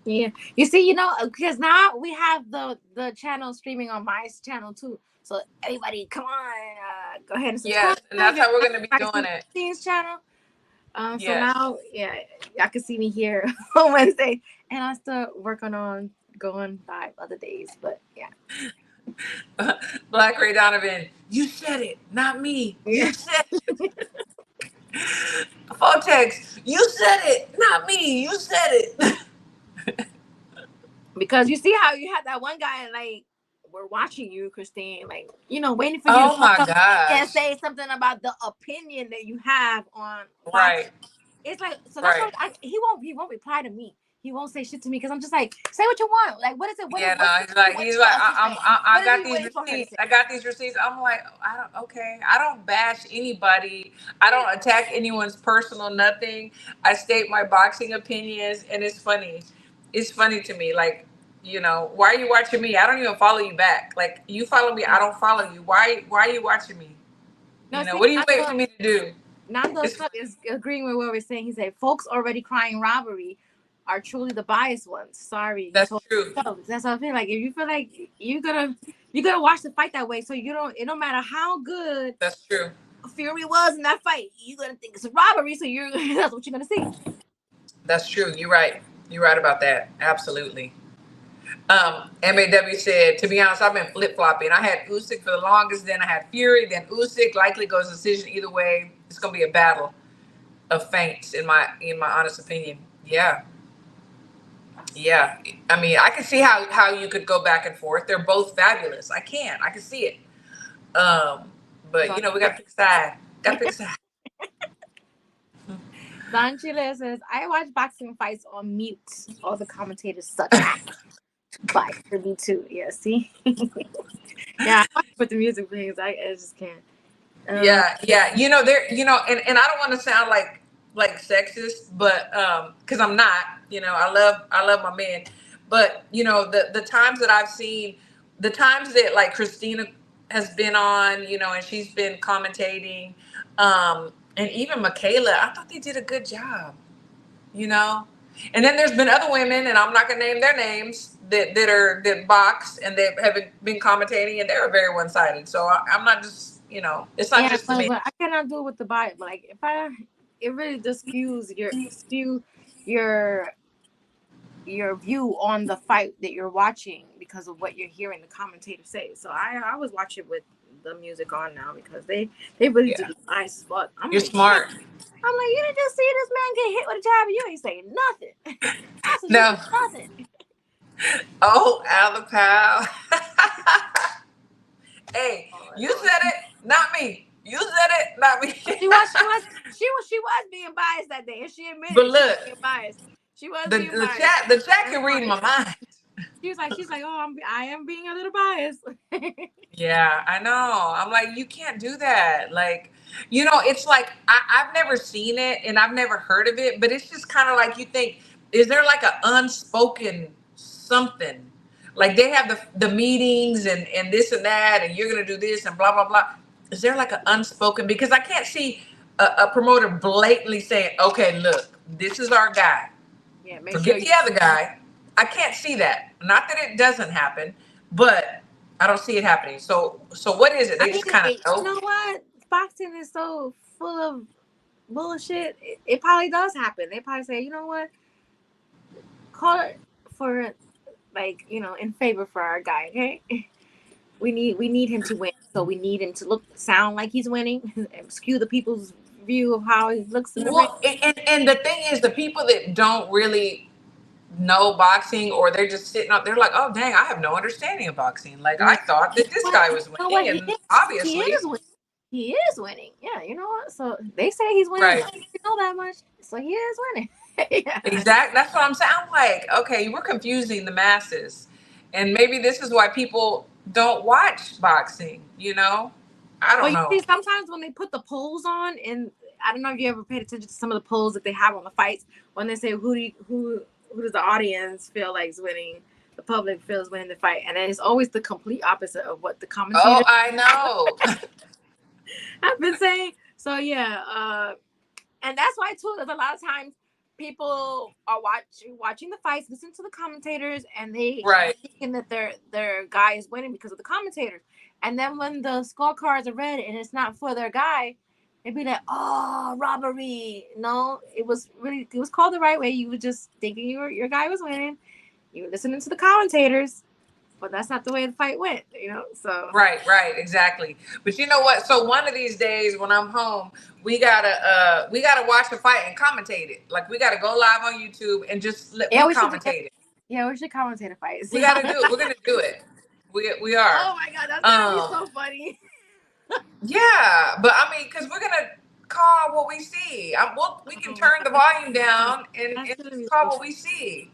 C: Yeah, you see, because now we have the channel streaming on my channel too. So everybody, come on, go ahead and subscribe.
B: Yes, and that's how we're gonna be doing it.
C: Christine's channel. So
B: Yes.
C: now, yeah, y'all can see me here on Wednesday, and I still working on going 5 other days, but yeah.
B: Black Ray Donovan, you said it, not me. You said it. Fotex, you said it, not me. You said it.
C: Because you see how you had that one guy, like, we're watching you, Christine, like, waiting for you
B: Oh
C: to
B: my
C: come
B: gosh.
C: and say something about the opinion that you have on
B: Right.
C: It's like, so that's
B: Right.
C: why he won't reply to me. He won't say shit to me because I'm just like, say what you want. Like, what is it?
B: Yeah, no, he's like, I got these receipts. I got these receipts. I'm like, I don't bash anybody. I don't attack anyone's personal nothing. I state my boxing opinions, and it's funny. It's funny to me, like, why are you watching me? I don't even follow you back. Like, you follow me, I don't follow you. Why are you watching me? What are you waiting for me to do?
C: Nando is agreeing with what we're saying. He said, folks already crying robbery are truly the biased ones. Sorry.
B: That's true.
C: That's what I feel like. If you feel like you're gonna watch the fight that way, so it don't matter how good
B: That's true.
C: Fury was in that fight, you're gonna think it's a robbery, so that's what you're gonna see.
B: That's true. You're right. You're right about that. Absolutely. MAW said, to be honest, I've been flip-flopping. I had Usyk for the longest, then I had Fury, then Usyk. Likely goes decision either way. It's gonna be a battle of feints, in my honest opinion. Yeah. I mean, I can see how you could go back and forth. They're both fabulous. I can see it. But we gotta pick a side.
C: Don Chile says, I watch boxing fights on mute. All the commentators suck. But for me too. Yeah, see? Yeah, I watch with the music things. I just can't.
B: Yeah. There, and I don't want to sound like sexist, but because I'm not, I love my men, but the times that I've seen, the times that like Christina has been on, and she's been commentating, and even Michaela, I thought they did a good job, and then there's been other women, and I'm not gonna name their names, that box and that have been commentating, and they're very one-sided. So I'm not just, it's not just me.
C: But I cannot do it with the body. Like it really just skews your view on the fight that you're watching because of what you're hearing the commentator say. So I always watch it with the music on now because they really do the nice fuck.
B: You're like, smart.
C: I'm like, you didn't just see this man get hit with a jab and you ain't saying nothing.
B: No.
C: Nothing.
B: Oh, Alapal. Hey, you said it, not me. You said it, not me.
C: She was being biased that day, and she admitted
B: but look,
C: she was being biased. She was being biased.
B: The chat can read my mind.
C: She's like, oh, I am being a little biased.
B: Yeah, I know. I'm like, you can't do that. Like, it's like I've never seen it and I've never heard of it, but it's just kind of like you think, is there like an unspoken something? Like they have the meetings and this and that, and you're gonna do this and blah blah blah. Is there like an unspoken? Because I can't see a promoter blatantly saying, "Okay, look, this is our guy. Yeah, forget the other guy." I can't see that. Not that it doesn't happen, but I don't see it happening. So what is it? They just kind of know.
C: You know what? Boxing is so full of bullshit. It probably does happen. They probably say, you know what? Call it for, like, in favor for our guy. Okay, we need him to win. So we need him to sound like he's winning, and skew the people's view of how he looks in the ring.
B: And the thing is, the people that don't really know boxing, or they're just sitting up, they're like, oh dang, I have no understanding of boxing. Like I thought that this guy was winning, and obviously
C: he is winning. Yeah, you know what? So they say he's winning.
B: Right.
C: I don't know that much. So he is winning.
B: Yeah. Exactly. That's what I'm saying. I'm like, okay, we're confusing the masses, and maybe this is why people don't watch boxing. I don't know.
C: See, sometimes when they put the polls on, and I don't know if you ever paid attention to some of the polls that they have on the fights, when they say who does the audience feel like is winning, the public feels winning the fight, and then it's always the complete opposite of what the commentators.
B: Oh, I know.
C: I've been saying. So yeah, and that's why too. There's a lot of times people are watching the fights, listen to the commentators, and they thinking that their guy is winning because of the commentators. And then when the scorecards are read and it's not for their guy, they'd be like, "Oh, robbery!" No, it was called the right way. You were just thinking your guy was winning. You were listening to the commentators, but that's not the way the fight went. So
B: right, exactly. But you know what? So one of these days when I'm home, we gotta watch the fight and commentate it. Like we gotta go live on YouTube and just commentate it.
C: Yeah, we should commentate a fight.
B: We gotta do it. We're gonna do it. We are.
C: Oh my god, that's gonna be so funny.
B: Yeah, but I mean, because we're gonna call what we see. We can turn the volume down and just call what we see.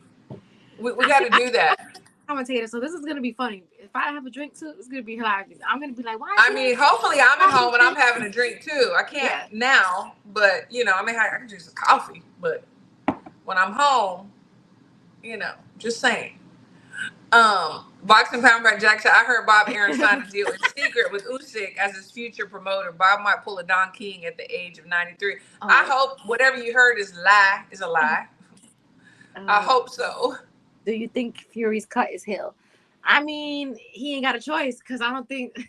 B: We got to do that.
C: Commentator, so this is gonna be funny. If I have a drink too, it's gonna be hilarious. I'm gonna be like, why?
B: I mean, hopefully I'm at home and I'm having a drink too. I can't now, but I mean, I can drink some coffee. But when I'm home, just saying. Boxing Pound by Jack said, I heard Bob Arum signed a deal in secret with Usyk as his future promoter. Bob might pull a Don King at the age of 93. I hope whatever you heard is a lie. I hope so.
C: Do you think Fury's cut is healed? I mean, he ain't got a choice because I don't think.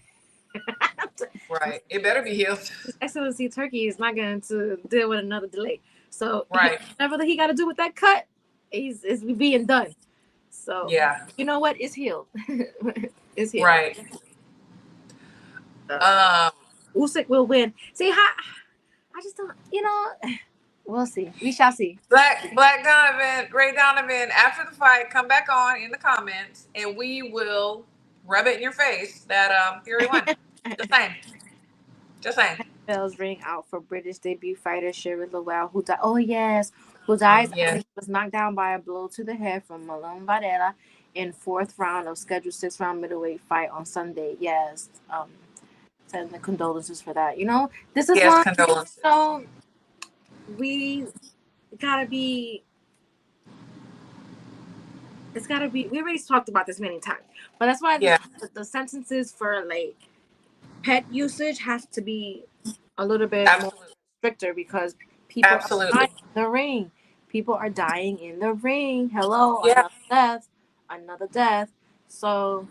B: Right. It better be healed.
C: His Excellency Turkey is not going to deal with another delay. So, whatever he got to do with that cut, is being done. So, you know what? It's healed. It's healed.
B: Right.
C: Usyk will win. See, I just don't, we'll see. We shall see.
B: Black Donovan, Ray Donovan, after the fight, come back on in the comments and we will rub it in your face that Fury won. Just saying.
C: Bells ring out for British debut fighter Sherry Lowell, who died. Oh yes, who dies after he was knocked down by a blow to the head from Malone Varela in 4th round of scheduled 6-round middleweight fight on Sunday. Yes, sending the condolences for that. This is one.
B: Condolences.
C: We gotta be. It's gotta be. We already talked about this many times, but that's why the sentences for like pet usage has to be a little bit more stricter because people are dying in the ring. People are dying in the ring. Hello, another death. So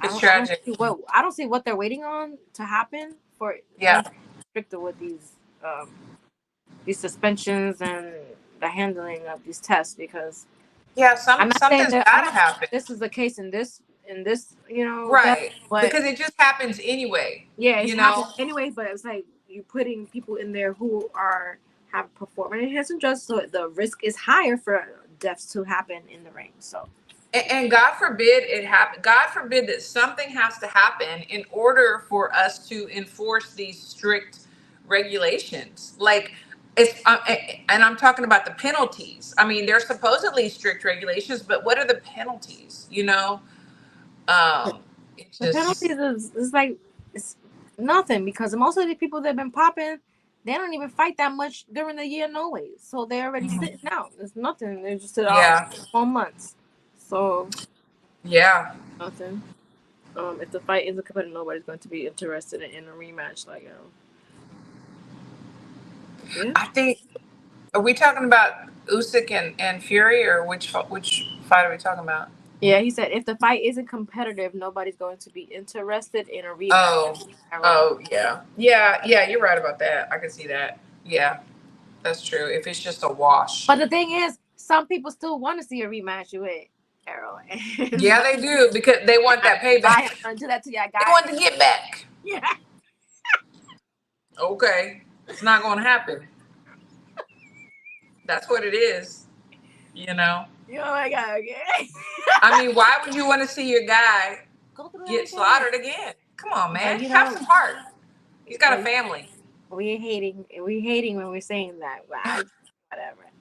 B: it's tragic.
C: I don't see what they're waiting on to happen for stricter with these suspensions and the handling of these tests because something's gotta happen. This is the case in this
B: right because it just happens anyway.
C: It happens anyway, but it's like you're putting people in there who have performance enhancing drugs, so the risk is higher for deaths to happen in the ring. So
B: and God forbid it happen. God forbid that something has to happen in order for us to enforce these strict regulations. Like it's and I'm talking about the penalties. I mean, there's supposedly strict regulations, but what are the penalties?
C: The penalties is like it's nothing because most of the people that have been popping, they don't even fight that much during the year, no way. So they're already sitting out. There's nothing. They're just sitting out 4 months. So nothing. If the fight isn't competitive, nobody's going to be interested in a rematch.
B: I think. Are we talking about Usyk and Fury, or which fight are we talking about?
C: Yeah, he said if the fight isn't competitive, nobody's going to be interested in a rematch.
B: Yeah, you're right about that. I can see that. Yeah, that's true. If it's just a wash.
C: But the thing is, some people still want to see a rematch with Errol.
B: Yeah, they do because they want that payback.
C: I do that to y'all guys.
B: They want to get back.
C: Yeah.
B: Okay, it's not going to happen. That's what it is.
C: Oh my God, okay.
B: I mean, why would you want to see your guy get slaughtered again? Come on, man. Have some heart. He's got a family.
C: We're hating when we're saying that. But whatever.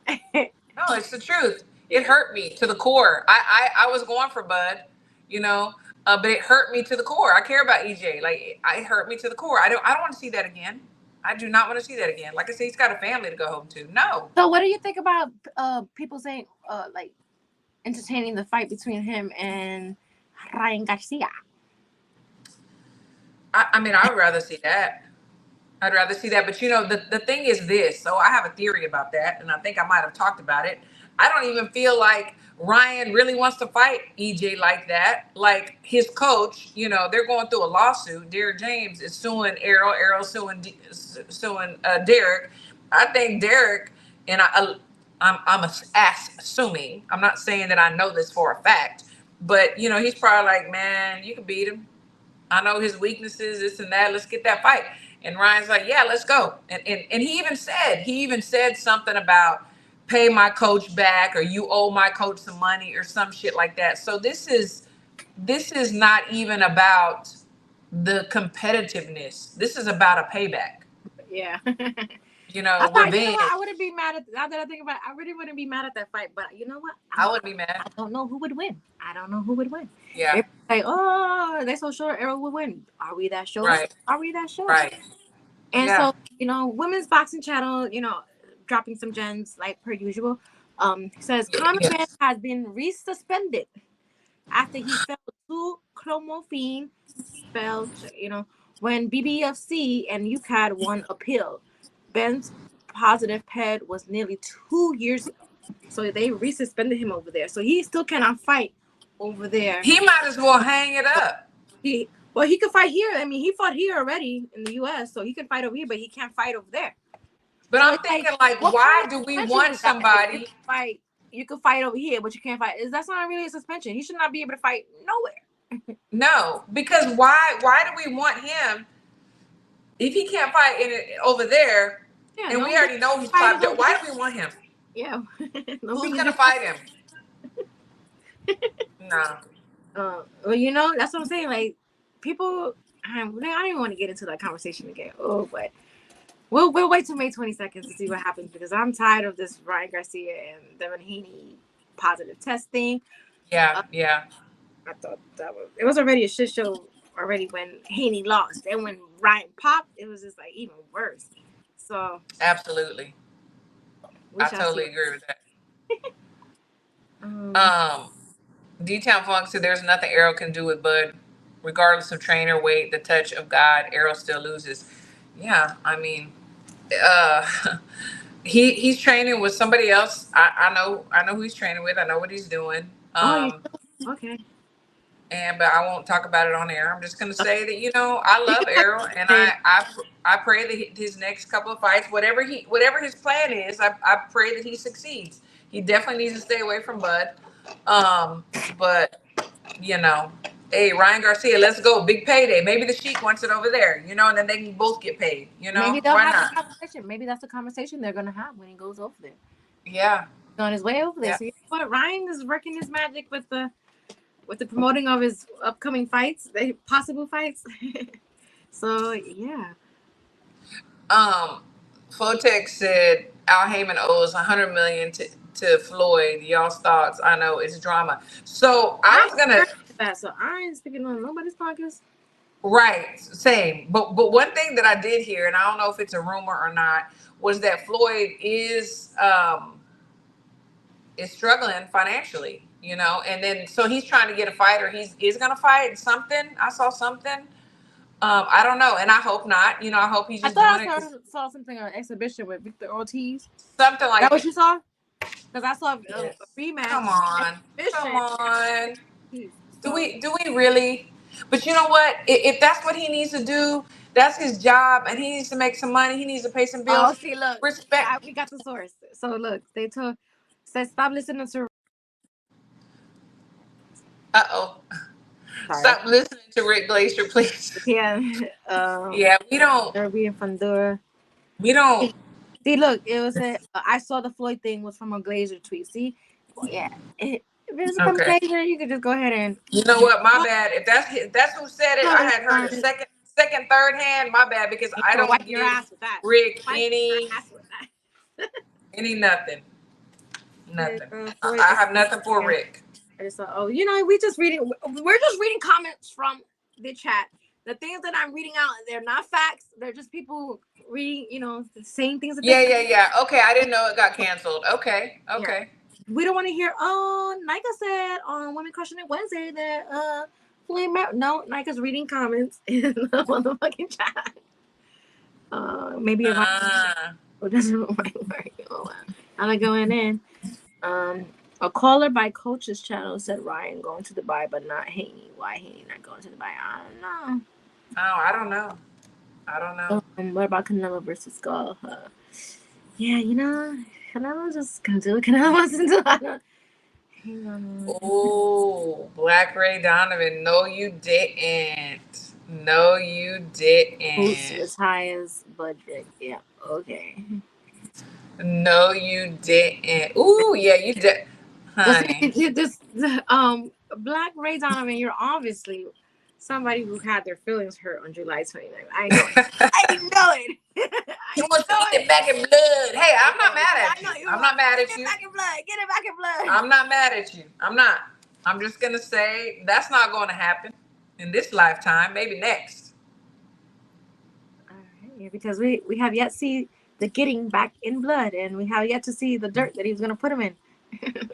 B: No, it's the truth. It hurt me to the core. I was going for Bud, but it hurt me to the core. I care about EJ. Like, it hurt me to the core. I don't want to see that again. I do not want to see that again. Like I said, he's got a family to go home to. No.
C: So what do you think about people saying like entertaining the fight between him and Ryan Garcia?
B: I mean, I would rather see that. I'd rather see that. But the thing is this. So I have a theory about that, and I think I might have talked about it. I don't even feel like Ryan really wants to fight EJ like that. Like his coach, they're going through a lawsuit. Derek James is suing Errol. Errol's suing Derek. I think Derek, and I'm assuming. I'm not saying that I know this for a fact, but he's probably like, man, you can beat him. I know his weaknesses, this and that. Let's get that fight. And Ryan's like, yeah, let's go. And he even said something about pay my coach back, or you owe my coach some money, or some shit like that. So this is not even about the competitiveness. This is about a payback.
C: Yeah.
B: Revenge.
C: I wouldn't be mad at, now that I think about it, I really wouldn't be mad at that fight. But you know what?
B: I wouldn't be mad.
C: I don't know who would win.
B: Yeah.
C: They're like, oh, they're so sure Errol would win. Are we that sure?
B: Right.
C: Are we that sure?
B: Right.
C: And so, Women's Boxing Channel, dropping some gems like per usual. Says Conor Ben has been resuspended after he fell to clomiphene spelled, when BBFC and UCAD won appeal. Ben's positive PED was nearly 2 years ago. So they resuspended him over there. So he still cannot fight over there.
B: He might as well hang it up.
C: He could fight here. I mean, he fought here already in the US, so he can fight over here, but he can't fight over there.
B: But so I'm thinking, why do we want somebody
C: fight? You can fight over here, but you can't fight. That's not really a suspension. He should not be able to fight nowhere.
B: No, because why do we want him if he can't fight over there? Yeah, and we already know he's popped up. Why do we want him?
C: Yeah.
B: Who's gonna fight him? No.
C: Well, that's what I'm saying. Like, people, I don't even want to get into that conversation again. Oh, but we'll wait till May 22nd to see what happens, because I'm tired of this Ryan Garcia and Devin Haney positive test thing.
B: Yeah,
C: I thought it was already a shit show already when Haney lost. And when Ryan popped, it was just like even worse. So
B: absolutely. I totally agree with that. D-Town Funk said there's nothing Errol can do with Bud. Regardless of trainer, weight, the touch of God, Errol still loses. Yeah, I mean, he's training with somebody else. I know who he's training with. I know what he's doing.
C: Okay.
B: But I won't talk about it on air. I'm just gonna say that I love Errol, and I pray that his next couple of fights, whatever his plan is, I pray that he succeeds. He definitely needs to stay away from Bud. But hey, Ryan Garcia, let's go, big payday. Maybe the Sheik wants it over there, and then they can both get paid.
C: Maybe they'll have a conversation. Maybe that's the conversation they're gonna have when he goes over there.
B: Yeah,
C: on his way over there. Yeah. So Ryan is working his magic with the promoting of his upcoming fights, the possible fights. So yeah.
B: Fotex said Al Heyman owes $100 million to Floyd. Y'all's thoughts? I know it's drama. So I was gonna.
C: So I ain't speaking on nobody's podcast.
B: Right, same. But one thing that I did hear, and I don't know if it's a rumor or not, was that Floyd is struggling financially. And then so he's trying to get a fighter. He's gonna fight something. I saw something. I don't know, and I hope not. I hope he's just doing it.
C: I saw something on exhibition with Victor Ortiz.
B: Something like
C: that. What you saw? Because I saw a rematch.
B: Come on. Do we really? But you know what? If that's what he needs to do, that's his job, and he needs to make some money. He needs to pay some bills.
C: Oh, see, look,
B: respect.
C: We got the source. So look, they said stop listening to.
B: Stop listening to Rick Glacier, please.
C: Yeah.
B: We don't.
C: They're reading from Dura.
B: We don't.
C: See, look, it was I saw the Floyd thing was from a Glacier tweet. See, yeah. If it was from Glacier, you could just go ahead and.
B: You know what? My bad. If that's who said it, I had heard it second, third hand. My bad, because I don't
C: wipe your ass with that.
B: Rick any nothing. I have nothing for Rick.
C: I just thought, we're just reading comments from the chat. The things that I'm reading out, they're not facts. They're just people reading, saying things.
B: Yeah. Okay, I didn't know it got canceled. Okay. Yeah.
C: We don't want to hear. Nika said on Women Crushing It Wednesday that No, Nika's reading comments in the motherfucking chat. Maybe if it doesn't look like work. Oh wow. I'm going in. A caller by Coach's channel said Ryan going to Dubai, but not Haney. Why Haney not going to Dubai? I don't know.
B: Oh, I don't know. I don't know.
C: What about Canelo versus Skull? Yeah, Canelo just gonna do what Canelo wants to do.
B: Oh, Black Ray Donovan. No, you didn't. No, you didn't.
C: Boots as high as budget. Yeah. Okay.
B: No, you didn't. Ooh, yeah, you did, honey.
C: This Black Ray Donovan, you're obviously somebody who had their feelings hurt on July 29th. I know it. I know it.
B: He wants to get it back in blood. Hey, I'm not mad at you. I'm not mad at
C: Get
B: you.
C: it back in blood. Get it back in blood.
B: I'm not mad at you. I'm not. I'm just gonna say that's not going to happen in this lifetime. Maybe next.
C: All right, yeah, because we have yet to see the getting back in blood, and we have yet to see the dirt that he was gonna put him in.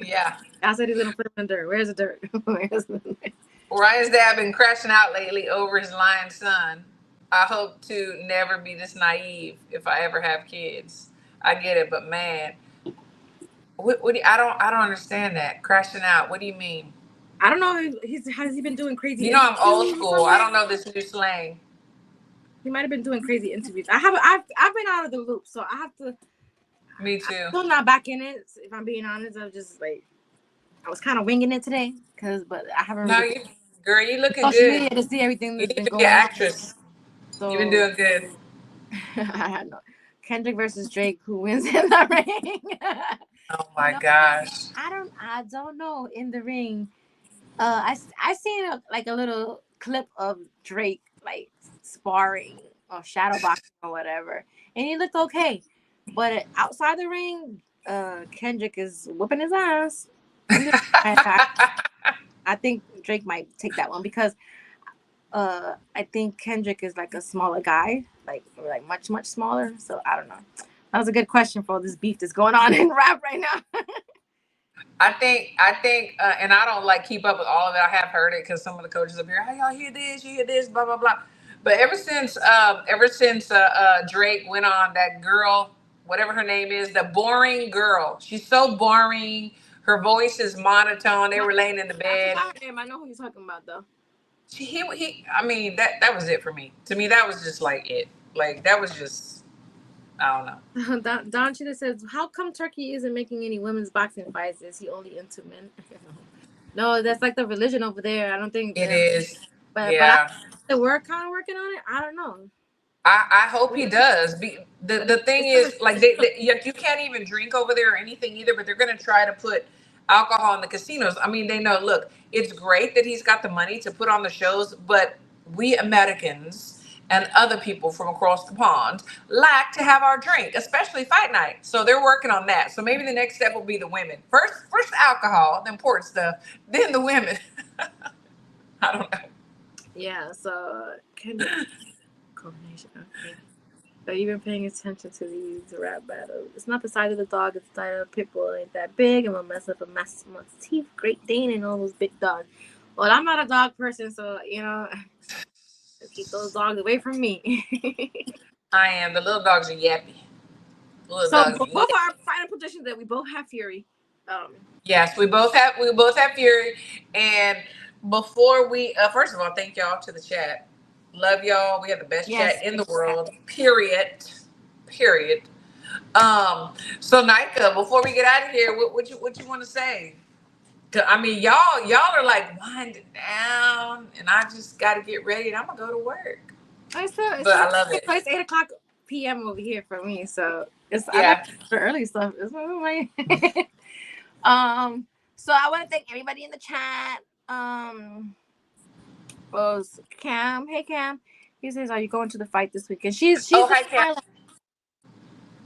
B: Yeah.
C: I said he's gonna put him in dirt. Where's the dirt? Where's the dirt?
B: Ryan's dad been crashing out lately over his lying son. I hope to never be this naive if I ever have kids. I get it, but man, I don't understand that crashing out. What do you mean?
C: I don't know. Has he been doing crazy?
B: You know, I'm old school. I don't know this new slang.
C: He might have been doing crazy interviews. I've been out of the loop, so I have to.
B: Me too.
C: I'm still not back in it. If I'm being honest, I was kind of winging it today but I haven't.
B: No,
C: really
B: girl, you looking
C: social
B: good.
C: Media to see everything that's been going
B: on.
C: on.
B: Actress. So, you've been doing good.
C: I know. Kendrick versus Drake, who wins in the ring?
B: Oh my gosh.
C: I don't know in the ring. I seen a little clip of Drake like sparring or shadow boxing or whatever, and he looked okay. But outside the ring, Kendrick is whooping his ass. I think Drake might take that one because I think Kendrick is like a smaller guy, like much, much smaller. So I don't know. That was a good question for all this beef that's going on in rap right now.
B: I think, and I don't keep up with all of it. I have heard it because some of the coaches up here, hey, y'all hear this? You hear this? Blah blah blah. But ever since Drake went on that girl, whatever her name is, the boring girl. She's so boring. Her voice is monotone. They were laying in the bed.
C: I know who you're talking about though.
B: I mean, that was it for me. To me, that was just it. That was just, I don't know.
C: Don Chita says, how come Turkey isn't making any women's boxing fights? Is he only into men? No, that's like the religion over there. I don't think
B: it is.
C: But we're kind of working on it. I don't know.
B: I hope he does. The thing is, you can't even drink over there or anything either, but they're going to try to put alcohol in the casinos. I mean, they know, look, it's great that he's got the money to put on the shows, but we Americans and other people from across the pond like to have our drink, especially fight night. So they're working on that. So maybe the next step will be the women. First alcohol, the important stuff, then the women. I don't know.
C: Yeah, so combination. Okay. So you've been paying attention to these rap battles. It's not the size of the dog, it's the size of the pit bull. Ain't that big. I'm gonna mess up a mess teeth. Great Dane and all those big dogs. Well, I'm not a dog person, so keep those dogs away from me.
B: I am. The little dogs are yappy.
C: Both our final positions that we both have Fury.
B: Yes, we both have Fury. And before we first of all, thank y'all to the chat. Love y'all. We have the best chat in the world. Period. So Nika, before we get out of here, what you want to say? I mean, y'all are winding down, and I just got to get ready, and I'm gonna go to work. I love it.
C: It's 8:00 p.m. over here for me, so it's for early stuff. So I want to thank everybody in the chat. Cam. Hey Cam. He says, "Are you going to the fight this weekend?" She's
B: hi Cam.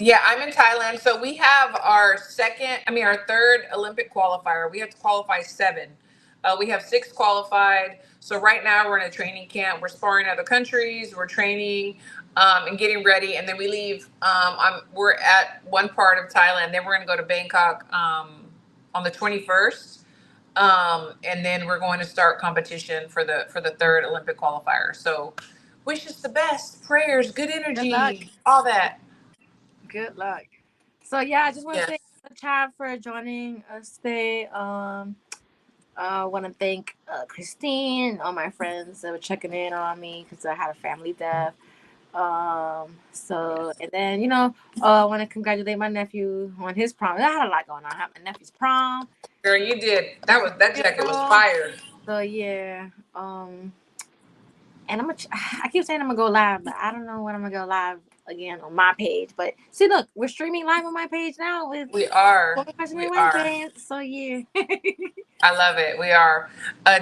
B: Yeah, I'm in Thailand. So we have our third Olympic qualifier. We have to qualify 7. We have 6 qualified. So right now we're in a training camp. We're sparring other countries. We're training and getting ready. And then we leave. We're at one part of Thailand. Then we're going to go to Bangkok on the 21st. And then we're going to start competition for the third Olympic qualifier. So Wish us the best. Prayers, good
C: Good luck.
B: energy, all that.
C: Good luck. So yeah, I just want to
B: Yes.
C: thank the chat for joining us today. I want to thank Christine and all my friends that were checking in on me because I had a family death. So and then I want to congratulate my nephew on his prom. I had a lot going on. I had my nephew's prom.
B: Girl, you did. That jacket was fire.
C: So yeah. And I keep saying I'm gonna go live, but I don't know when I'm gonna go live again on my page. But see, look, we're streaming live on my page now with
B: We are.
C: So yeah.
B: I love it. We are.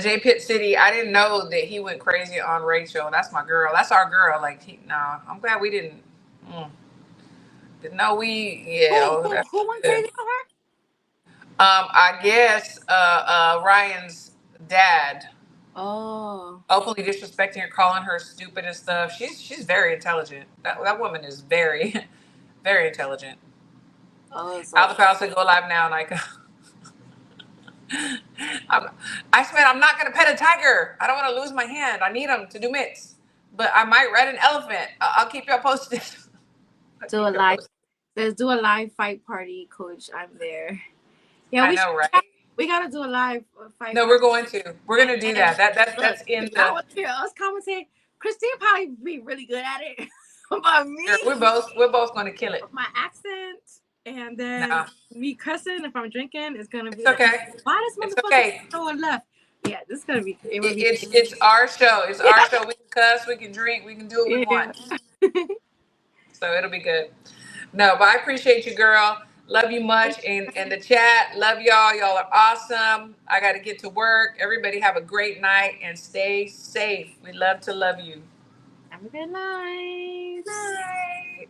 B: J Pitt City, I didn't know that he went crazy on Rachel. That's my girl. That's our girl. Like, I'm glad we didn't. No,
C: Who went crazy on her?
B: I guess Ryan's dad.
C: Oh.
B: Openly disrespecting her, calling her stupid and stuff. She's very intelligent. That woman is very, very intelligent.
C: Oh, so
B: Out the palace and go live now, Nika. I'm not gonna pet a tiger. I don't want to lose my hand. I need him to do mitts, but I might ride an elephant. I'll keep y'all posted.
C: Do a live fight party, Coach. I'm there. Yeah,
B: I know, right?
C: We gotta do a live fight.
B: No, we're going to. We're gonna do that. That's in the.
C: I was commentating. Christine probably be really good at it. But me,
B: we're both gonna kill it.
C: My accent and then me cussing if I'm drinking is gonna be.
B: It's okay.
C: Why does motherfucker go left? Yeah, this is gonna be.
B: It's our show. It's our show. We can cuss. We can drink. We can do what we want. So it'll be good. No, but I appreciate you, girl. Love you much. And the chat, love y'all. Y'all are awesome. I got to get to work. Everybody have a great night and stay safe. We love to love you.
C: Have a good night.
B: Night.